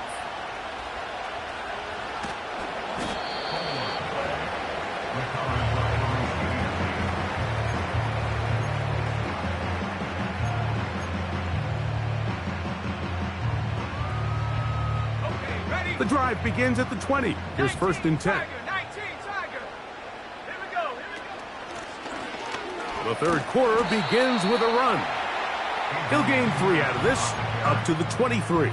N: The drive begins at the 20. Here's 1st and 10. The third quarter begins with a run. He'll gain 3 out of this, up to the 23.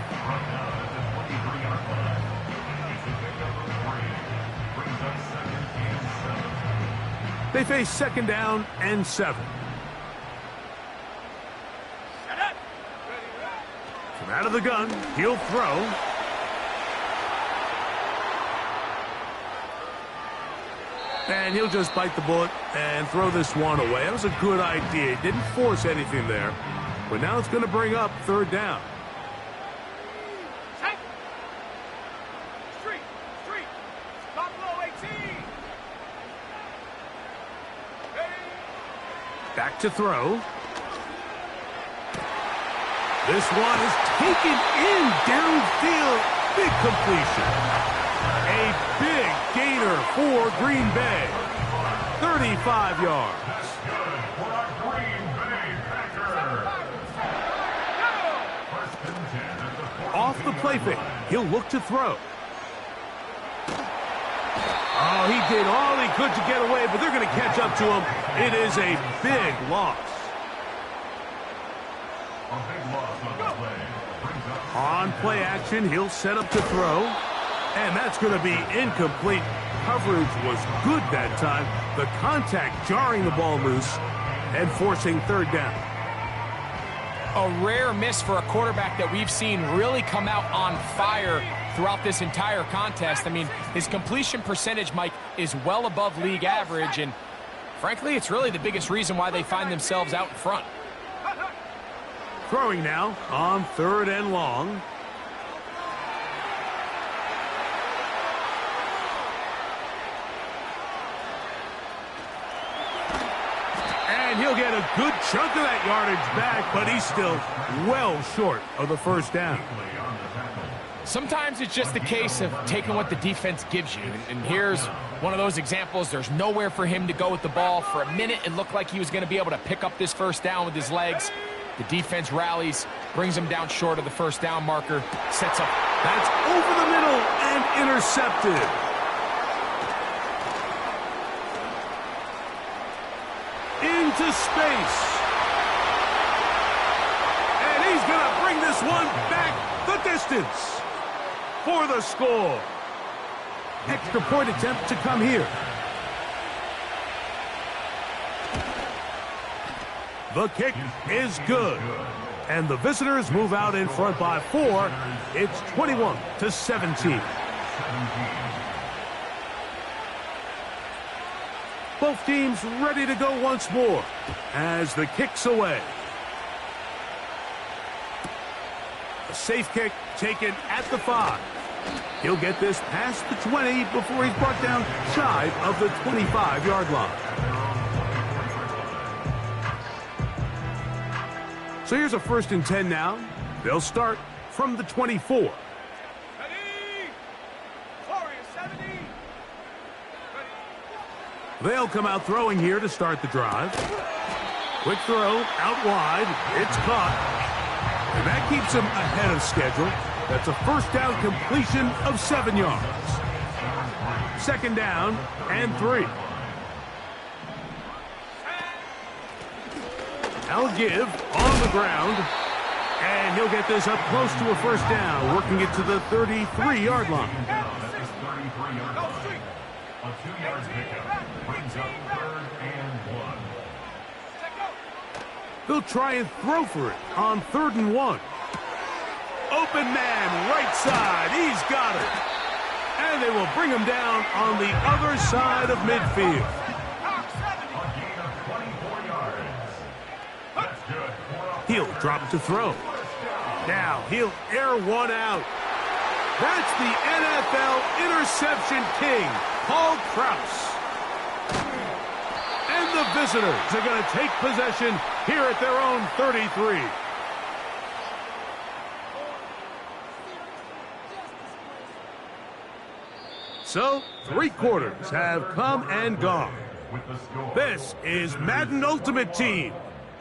N: They face 2nd down and 7. From out of the gun, he'll throw. And he'll just bite the bullet and throw this one away. That was a good idea. He didn't force anything there. But now it's going to bring up 3rd down.
D: Street. Top low 18.
N: Back to throw. This one is taken in downfield. Big completion. A big gainer for Green Bay. 35 yards. Off the play fake. He'll look to throw. Oh, he did all he could to get away, but they're going to catch up to him. It is a big loss. On play action, he'll set up to throw. And that's going to be incomplete. Coverage was good that time. The contact jarring the ball loose and forcing 3rd down.
O: A rare miss for a quarterback that we've seen really come out on fire throughout this entire contest. I mean, his completion percentage, Mike, is well above league average. And frankly, it's really the biggest reason why they find themselves out in front.
N: Throwing now on 3rd and long. And he'll get a good chunk of that yardage back, but he's still well short of the 1st down.
O: Sometimes it's just a case of taking what the defense gives you. And here's one of those examples. There's nowhere for him to go with the ball. For a minute, it looked like he was going to be able to pick up this 1st down with his legs. The defense rallies, brings him down short of the 1st down marker, sets up.
N: That's over the middle and intercepted. Into space. And he's going to bring this one back the distance for the score. Extra point attempt to come here. The kick is good. And the visitors move out in front by 4. It's 21-17. Both teams ready to go once more as the kick's away. A safe kick taken at the 5. He'll get this past the 20 before he's brought down shy of the 25-yard line. So here's a 1st and 10 now. They'll start from the 24. They'll come out throwing here to start the drive. Quick throw, out wide. It's caught. And that keeps him ahead of schedule. That's a 1st down completion of 7 yards. 2nd down and 3. I'll give on the ground. And he'll get this up close to a 1st down, working it to the 33-yard line.
E: A 2-yard pickup brings up 3rd and 1.
N: They'll try and throw for it on 3rd and 1. Open man, right side. He's got it. And they will bring him down on the other side of midfield.
E: A gain of 24 yards. That's good.
N: He'll drop to throw. Now he'll air one out. That's the NFL interception king, Paul Krause. And the visitors are going to take possession here at their own 33. So, 3 quarters have come and gone. This is Madden Ultimate Team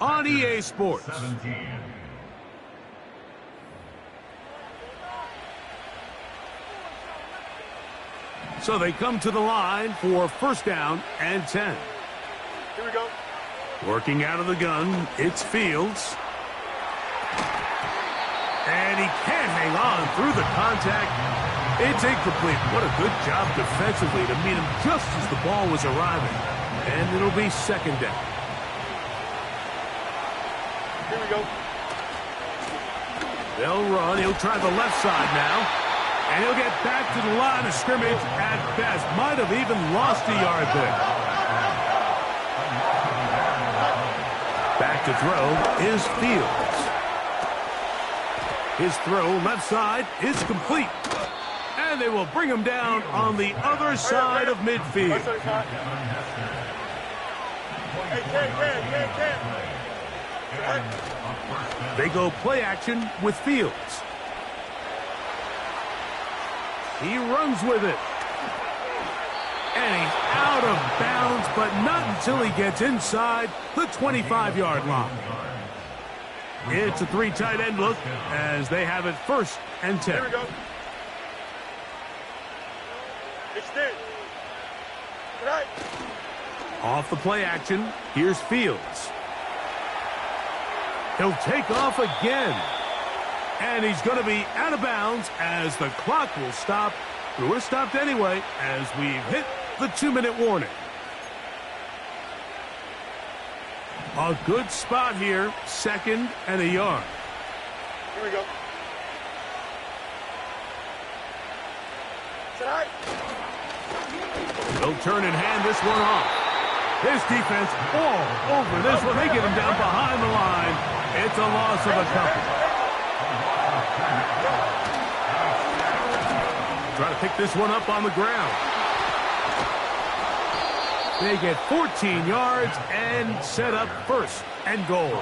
N: on EA Sports.
E: 17.
N: So they come to the line for 1st down and 10.
D: Here we go.
N: Working out of the gun, it's Fields. And he can't hang on through the contact. It's incomplete. What a good job defensively to meet him just as the ball was arriving. And it'll be 2nd down.
D: Here we go.
N: They'll run. He'll try the left side now. And he'll get back to the line of scrimmage at best. Might have even lost a yard there. Back to throw is Fields. His throw left side is complete. And they will bring him down on the other side of midfield. They go play action with Fields. He runs with it. And he's out of bounds, but not until he gets inside the 25-yard line. It's a 3 tight end look as they have it 1st and 10.
D: Here we go. Extend. Right.
N: Off the play action, here's Fields. He'll take off again. And he's going to be out of bounds as the clock will stop. But we're stopped anyway as we've hit the 2-minute warning. A good spot here, 2nd and a yard.
D: Here we go. Tonight.
N: They'll turn and hand this one off. This defense all over this one. They get him down behind the line. It's a loss of a couple. Try to pick this one up on the ground. They get 14 yards and set up 1st and goal.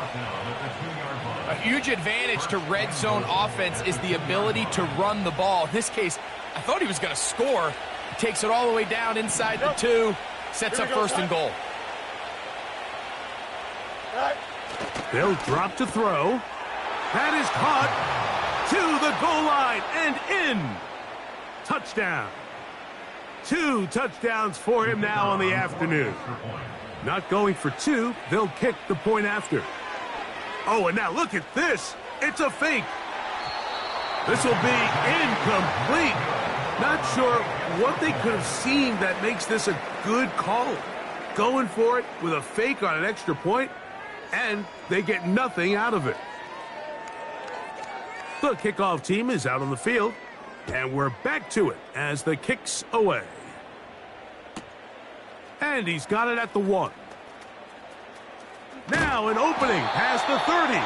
O: A huge advantage to red zone offense is the ability to run the ball. In this case, I thought he was going to score. He takes it all the way down inside the 2, sets up 1st and goal.
N: They'll drop to throw. That is caught to the goal line and in. Touchdown. 2 touchdowns for him now on the afternoon. Not going for 2. They'll kick the point after. Oh, and now look at this. It's a fake. This will be incomplete. Not sure what they could have seen that makes this a good call. Going for it with a fake on an extra point, and they get nothing out of it. The kickoff team is out on the field. And we're back to it as the kick's away. And he's got it at the 1. Now an opening past the 30.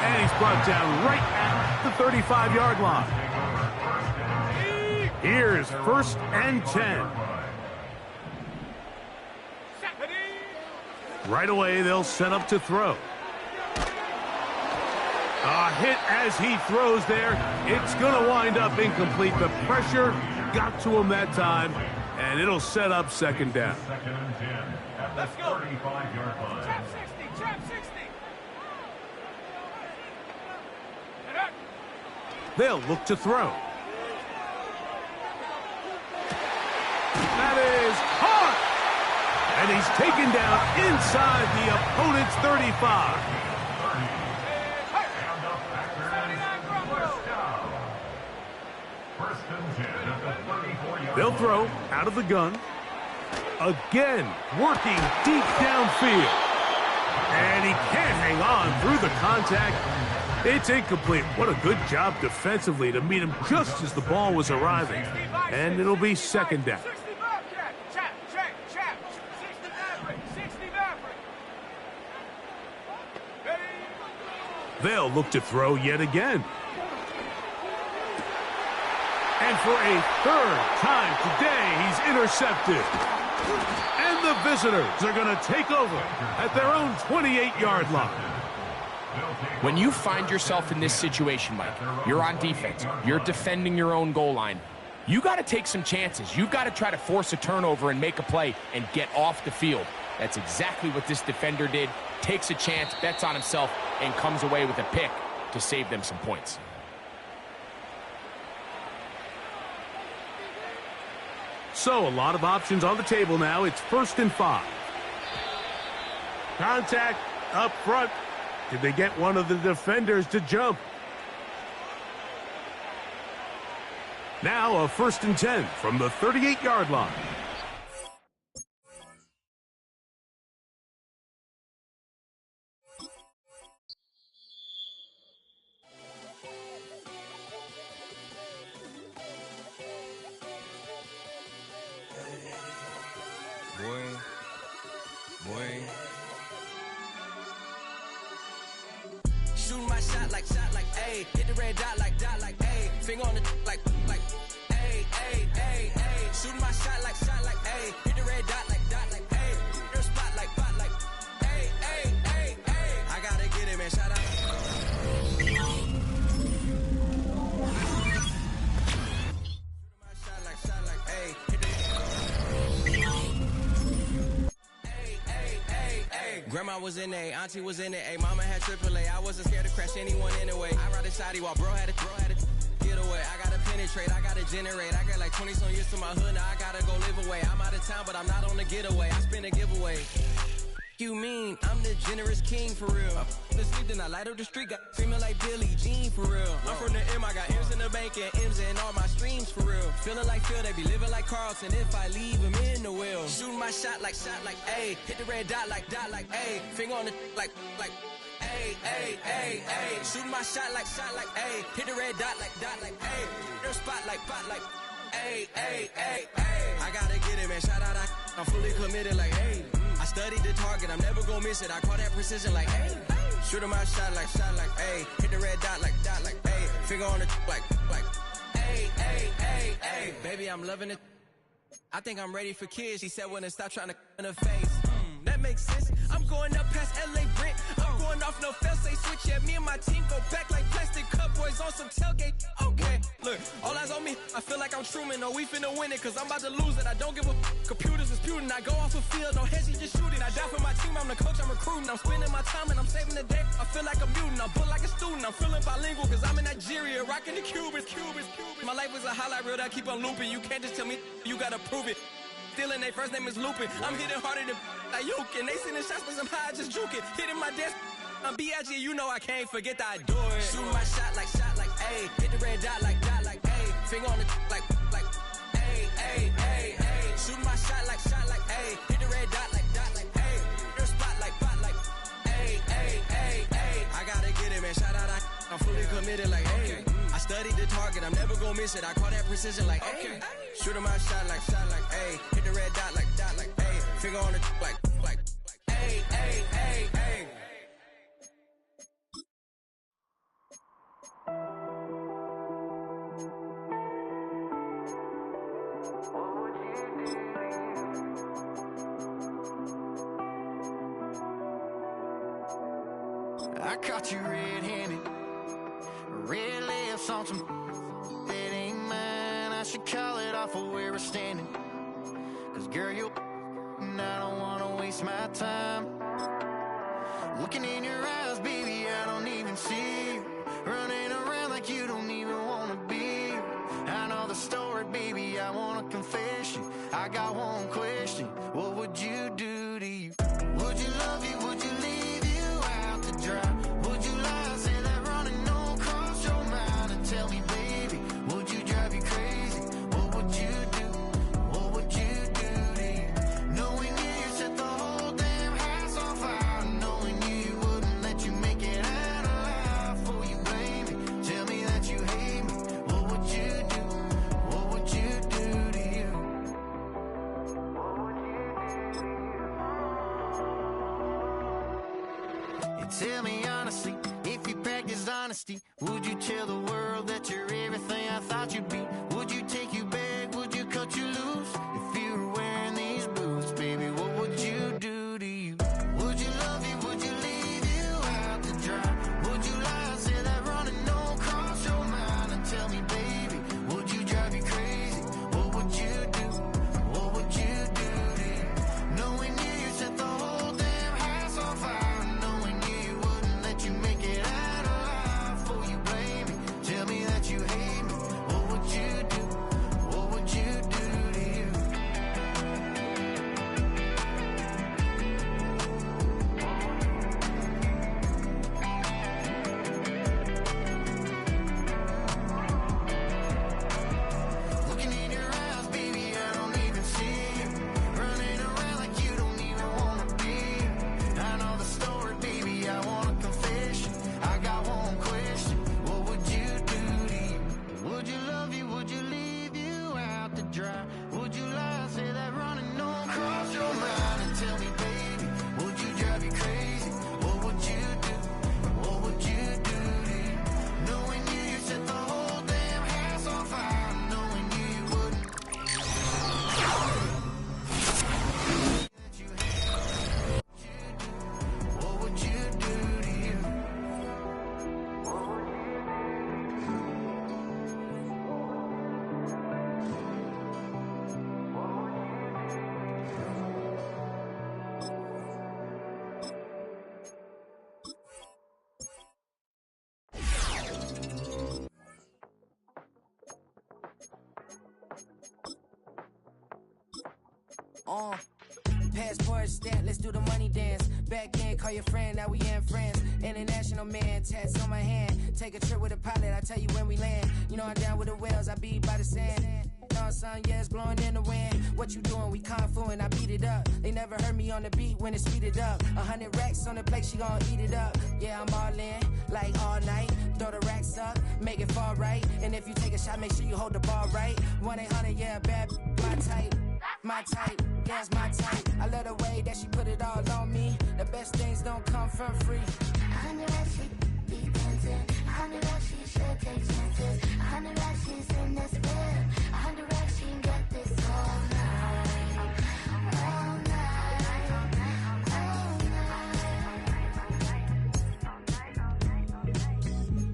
N: And he's brought down right at the 35-yard line. Here's 1st and 10. Right away, they'll set up to throw. A hit as he throws there. It's going to wind up incomplete. The pressure got to him that time, and it'll set up 2nd down.
E: 2nd and 10 at the 35-yard line.
D: Trap 60, trap 60.
N: They'll look to throw. That is caught! And he's taken down inside the opponent's 35. They'll throw out of the gun. Again, working deep downfield. And he can't hang on through the contact. It's incomplete. What a good job defensively to meet him just as the ball was arriving. And it'll be 2nd down.
D: 60 Bobcat. Chap, check, chap. 60 Maverick, 60 Maverick.
N: They'll look to throw yet again. And for a 3rd time today, he's intercepted. And the visitors are going to take over at their own 28-yard line.
O: When you find yourself in this situation, Mike, you're on defense, you're defending your own goal line, you got to take some chances. You've got to try to force a turnover and make a play and get off the field. That's exactly what this defender did. Takes a chance, bets on himself, and comes away with a pick to save them some points.
N: So a lot of options on the table now. It's 1st and 5. Contact up front. Did they get one of the defenders to jump? Now a 1st and 10 from the 38-yard line.
F: Shooting my shot like, ayy. Hit the red dot like, ayy. Finger on the like, ayy, ayy, ayy, ayy. Shooting my shot like, ayy. Hit the red dot like, ayy. Your spot like, ayy, ayy, ayy, ayy. I gotta get it, man. Shout out. Shooting my shot like, ayy. Hit the Grandma was in A, auntie was in it, mama had AAA. I wasn't scared to crash anyone anyway. I ride a shotty while bro had to get away. I gotta penetrate, I gotta generate. I got like 20 some years to my hood, now I gotta go live away. I'm out of town, but I'm not on the getaway. I spin a giveaway. You mean I'm the generous king for real? I the sleep, then I light up the street, got feeling like Billie Jean for real. I'm from the M, I got M's in the bank and M's in all my streams for real. Feeling like Phil, they be living like Carlton if I leave him in the wheel. Shooting my shot like, ayy. Hit the red dot like, ayy. Finger on the like, ayy, ayy, ayy, ayy. Shooting my shot like, ayy. Hit the red dot like, ayy. Your spot like, ayy, ayy, ayy, ayy. I gotta get it, man. Shout out, I'm fully committed like, ayy. I studied the target, I'm never gonna miss it. I call that precision like, ayy. Shooting my shot like, ayy. Hit the red dot like, ayy. Finger on the like, ayy, ayy, ayy, ayy. Baby, I'm loving it. I think I'm ready for kids. She said when it stop trying to in her face. That makes sense. I'm going up past LA Brent. I'm going off no fail, say switch. Yeah, me and my team go back like plastic cup boys on some tailgate. Okay, look, all eyes on me. I feel like I'm Truman. No, we finna win it, cause I'm about to lose it. I don't give a computers disputing. I go off a field, no heads, just shooting. I die for my team, I'm the coach, I'm recruiting. I'm spending my time and I'm saving the day. I feel like a mutant, I'm built like a student. I'm feeling bilingual, cause I'm in Nigeria, rocking the Cubans. My life is a highlight reel that I keep on looping. You can't just tell me, you gotta prove it. Stealing, their first name is Lupin. I'm hitting harder than like Yuke, and they sending shots, but somehow I just juke it. Hitting my desk, I'm B.I.G., you know I can't forget that I do it. Shooting my shot like, ayy. Hit the red dot like, ayy. Finger on the like, ayy, ayy, ayy, ayy. Shooting my shot like, ayy. Hit the red dot like, ayy. Your spot like, ayy, ayy, ayy, ayy. I gotta get it, man. Shout out, I'm fully committed like, ayy. I studied the target, I'm never gonna miss it. I call that precision like, ayy. Shooting my shot like, ayy. Hit the red dot like, ayy. Finger on the like, ayy, ayy, ayy, ayy.
P: I caught you red-handed. Red lips on some that ain't mine. I should call it off of where we're standing. Cause girl, you and I don't wanna waste my time. Looking in your eyes, baby, I don't even see you. Running around like you don't even wanna be. I know the story, baby, I wanna confess you. I got one question, what would you do to you? Would you love you, would you leave you out to dry? Would you lie, say that running don't cross your mind? And tell me, baby, would you drive you crazy? What would you do? What would you do to you? Knowing you set the whole damn house on fire. Knowing you wouldn't let you make it out alive. For you blame me, tell me that you hate me. What would you do? What would you do to you? And tell me honestly, if you practiced honesty, would you tell the world that you're everything I thought you'd be? Would you take you back? Would you cut you loose? If you were wearing these boots, baby, what would you do to you? Would you love you? Would you leave you out to dry? Would you lie, say that running don't cross your mind? And tell me, baby, would you drive you crazy? What would you do? What would you do to you? Knowing you set the whole damn house on fire. Knowing you wouldn't let you make it out alive. For you blame me, tell me that you hate me. What would you do? What would you do to you? Looking in your eyes, baby, I don't even see you. Running around like you don't even wanna be. I know the story, baby, I wanna confess you. I got one question, what would you do to you? Would you love you, would you leave you out to dry? Would you lie, say that running don't cross your mind? And tell me, baby, would you drive you crazy? What would you do? What would you do to you? Knowing you set the whole damn house on fire. Knowing you wouldn't. What would you do to you?
Q: Passport stamp, let's do the money dance. Back in, call your friend, now we in friends. International man, tats on my hand. Take a trip with a pilot, I tell you when we land. You know I'm down with the whales, I be by the sand. On sun, yeah, it's blowing in the wind. What you doing? We kung fu and I beat it up. They never heard me on the beat when it's speeded up. 100 racks on the plate, she gon' eat it up. Yeah, I'm all in, like all night. Throw the racks up, make it fall right. And if you take a shot, make sure you hold the ball right. 1-800, yeah, bad, my type. My type, yeah, it's my type. I love the way that she put it all on me. The best things don't come for free.
J: I knew that she'd be dancing. I knew that she should take chances. I knew that she's in this bed. I knew that she can get this all night. All night. All night.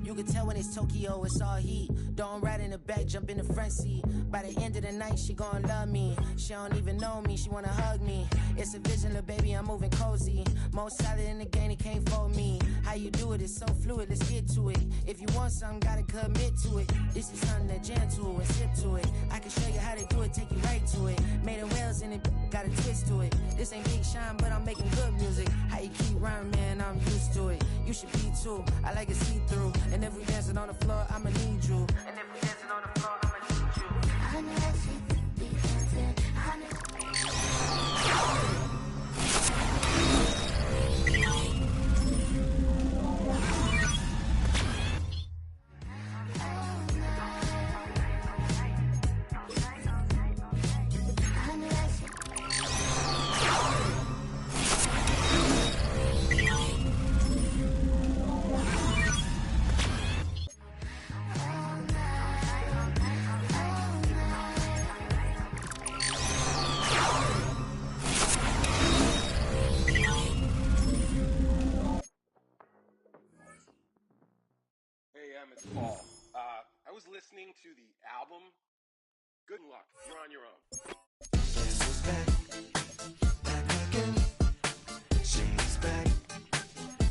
Q: You can tell when it's Tokyo, it's all heat. Don't ride in the back, jump in the front seat. By the end of the night, she gon' love me. She don't even know me, she wanna hug me. It's a vision, little baby, I'm moving cozy. Most solid in the game, he can't fold me. How you do it, it's so fluid, let's get to it. If you want something, gotta commit to it. This is something that jam to and sip to it. I can show you how to do it, take you right to it. Made of whales in it, got a twist to it. This ain't Big Sean, but I'm making good music. How you keep rhyming, man, I'm used to it. You should be too, I like it see-through. And if we dancing on the floor, I'ma need you. And if we dancing on the floor, I'ma need you.
J: I knew that she'd be dancing. I knew. All night.
L: to the album, good luck. You're on your own.
F: Guess who's back? Back again. She's back.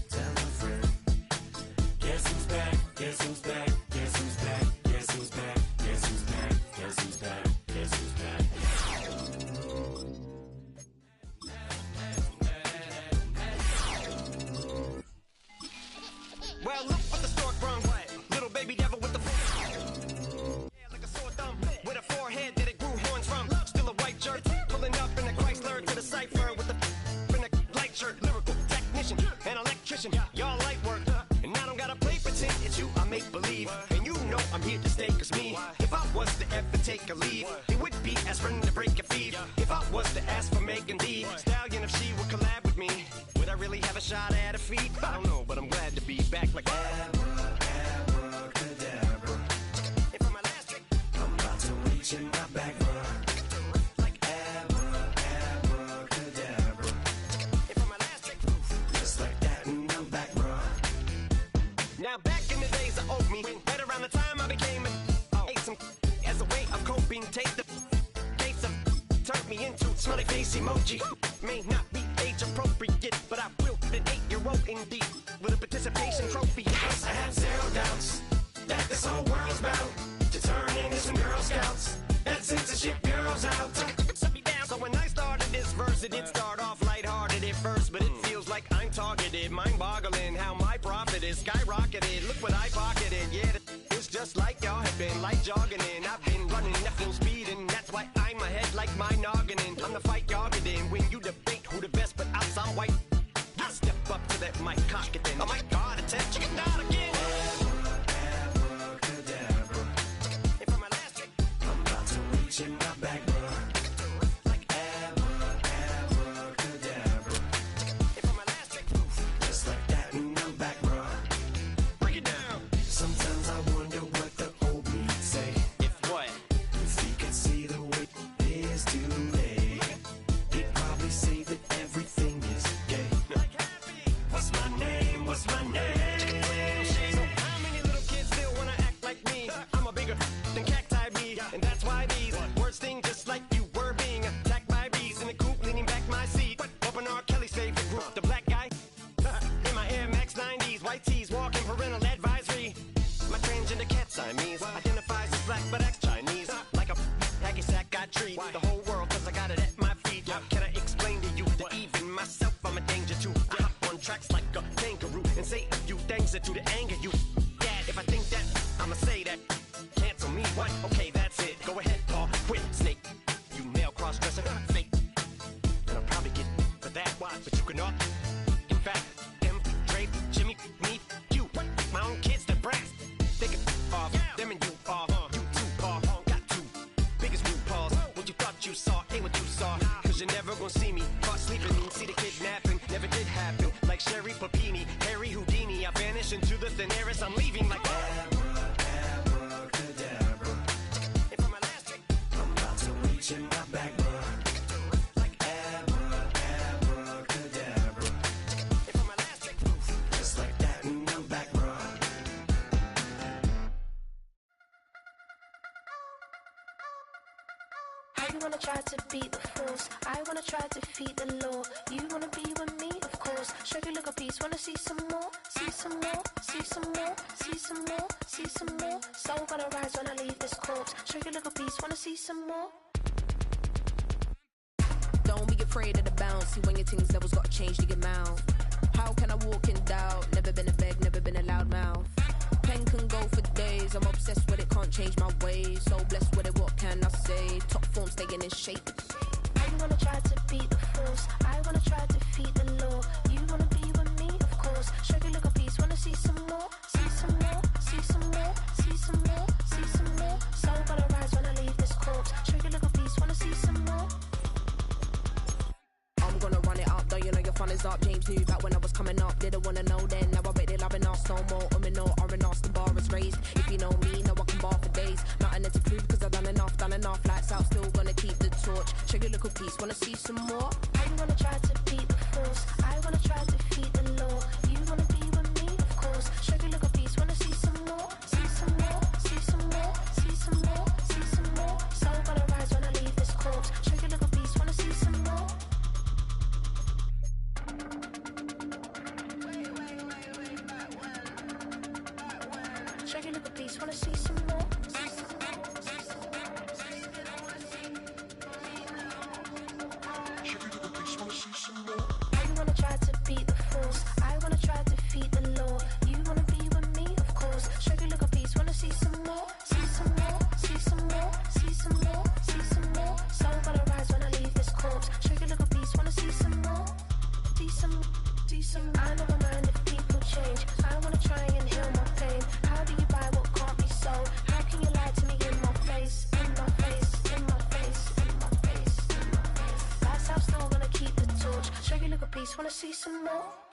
F: Tell a friend. Guess who's back? Guess who's back? Guess who's back? Guess who's back? Guess who's back? Guess who's back? Guess who's back?
M: Well, look what the stork brung. Little baby devil with the yeah, like a sore thumb. With a forehead that it grew horns from. Still a white shirt, pulling up in a Chrysler to the cipher with the in a light shirt. Lyrical technician, an electrician, y'all light work. And I don't gotta play pretend, it's you I make believe. And you know I'm here to stay, cause me, if I was to ever take a leave, it would be aspirin to break a fever. If I was to ask for Megan D Stallion, if she would collab with me, would I really have a shot at a feat? I don't know, but I'm glad to be back like
F: Abracadabra.
M: And for my last trick,
F: I'm about to reach in my back, like abracadabra.
M: And for my last trick,
F: just like that, and I'm back, bro.
M: now back in the days of oat meat, right around the time I became ate some as a way of coping. Take the case of turned me into smiley face emoji. May not be age appropriate, but I will an 8-year-old indeed with a participation trophy.
F: Yes, I have zero doubts that this whole world's bound to turn into some Girl Scouts. That censorship bureau's out.
M: Set me down. So when I started this verse, it did start off lighthearted at first, but it feels like I'm targeted. Mind-boggling how my profit is skyrocketed. Look what I pocketed. Yeah, it's just like y'all have been like jogging in. I've been running at full speed, and that's why I'm ahead like my noggin. I'm the fight y'all get in when you debate who the best, but I'm some white. I step up to that mic, cock it then. Oh my God, it's that chicken out again.
F: Abracadabra.
M: And for my last trick,
F: I'm about to reach in my back, bro. Like abracadabra.
M: and for my last trick,
F: Just like that, and I'm back, bro.
M: break it down.
F: Sometimes I wonder what the old me'd say.
M: If what?
F: If he could see the way it is today, he'd probably say that everything is gay. What's my name? What's my name?
M: So how many little kids still wanna act like me? I'm a bigger than cacti me, and that's why these words sting just like you were being attacked by bees in the coop, leaning back my seat. Open R. Kelly's favorite group, the black guy. In my Air Max 90s, white tees, walking parental advisory. My transgender cat Siamese identifies as black but acts Chinese. Like a hacky sack I treat the whole world cause I got it at my feet. Can I explain to you that even myself I'm a danger to? I hop on tracks like a kangaroo and say a few things that do to anger you. Dad, if I think that, I'ma say that. Cancel me, what? Okay, that's it. Go ahead, Paul, quit, snake. You male cross-dresser, fake. And I'll probably get for that, but you can all. In fact, them, Dre, Jimmy, me, you. My own kids, they're brass. They can off, them and you off. You too, Paul, got two biggest blue paws. What you thought you saw ain't what you saw. Cause you're never gonna see me caught sleeping. See the kidnapping, never did happen. Like Sherry Papini, Harry Houdini. I vanish into the thin air as I'm leaving like
F: Abracadabra.
M: And for my last trick,
F: I'm about to reach in my back, bro. Like abracadabra.
M: and for my last trick,
F: Just like that, and I'm back, bro.
J: I wanna try to beat the force. I wanna try to defeat the law. You wanna be with me, of course. Show you look a piece. Wanna see some more? See some more? See some more? See some more? See some more? Soul gonna rise when I leave this corpse. Show you look a piece. Wanna see some more?
K: Don't be afraid of the bounce. See when your things levels gotta change to your mouth. How can I walk in doubt? Never been a beg, never been a loud mouth. Pen can go for days. I'm obsessed with it, can't change my ways. So blessed with it, what can I say? Top form staying in shape.
J: I wanna try to beat the force. I wanna try to defeat the law. You wanna be with me, of course. Show you look a piece. Wanna see some more? See some more? See some more? See some more? See some more? Soul gonna rise when I leave this corpse. Show you look a piece. Wanna see some more?
K: I'm gonna run it up, though you know your fun is up. James knew back when I was coming up, didn't wanna know then. Now I bet they're loving us no more. No R&R's, the bar is raised. If you know me, now I can bar for days. Nothing to prove cause I've done enough. Lights out, still gonna keep the torch. Check your little piece, wanna see some more?
J: I wanna try to beat the force. I wanna try to defeat the law. You wanna be with me, of course. Show you look a piece. Wanna see some more? See some more? See some more? See some piece, wanna see some more. You wanna try to beat the force, I wanna try to defeat the law. You wanna be with me, of course. Show you look a piece, wanna see some more, see some more, see some more, see some more, see some more. Sun gonna rise when I leave this corpse. Show you look a piece, wanna see some more, see some. I never mind if people change. I wanna try and heal my pain. How do you buy what can't be sold? How can you lie to me in my face, in my face, in my face, in my face, in my face? That's how still gonna keep the torch. Show you look a piece, wanna see some more.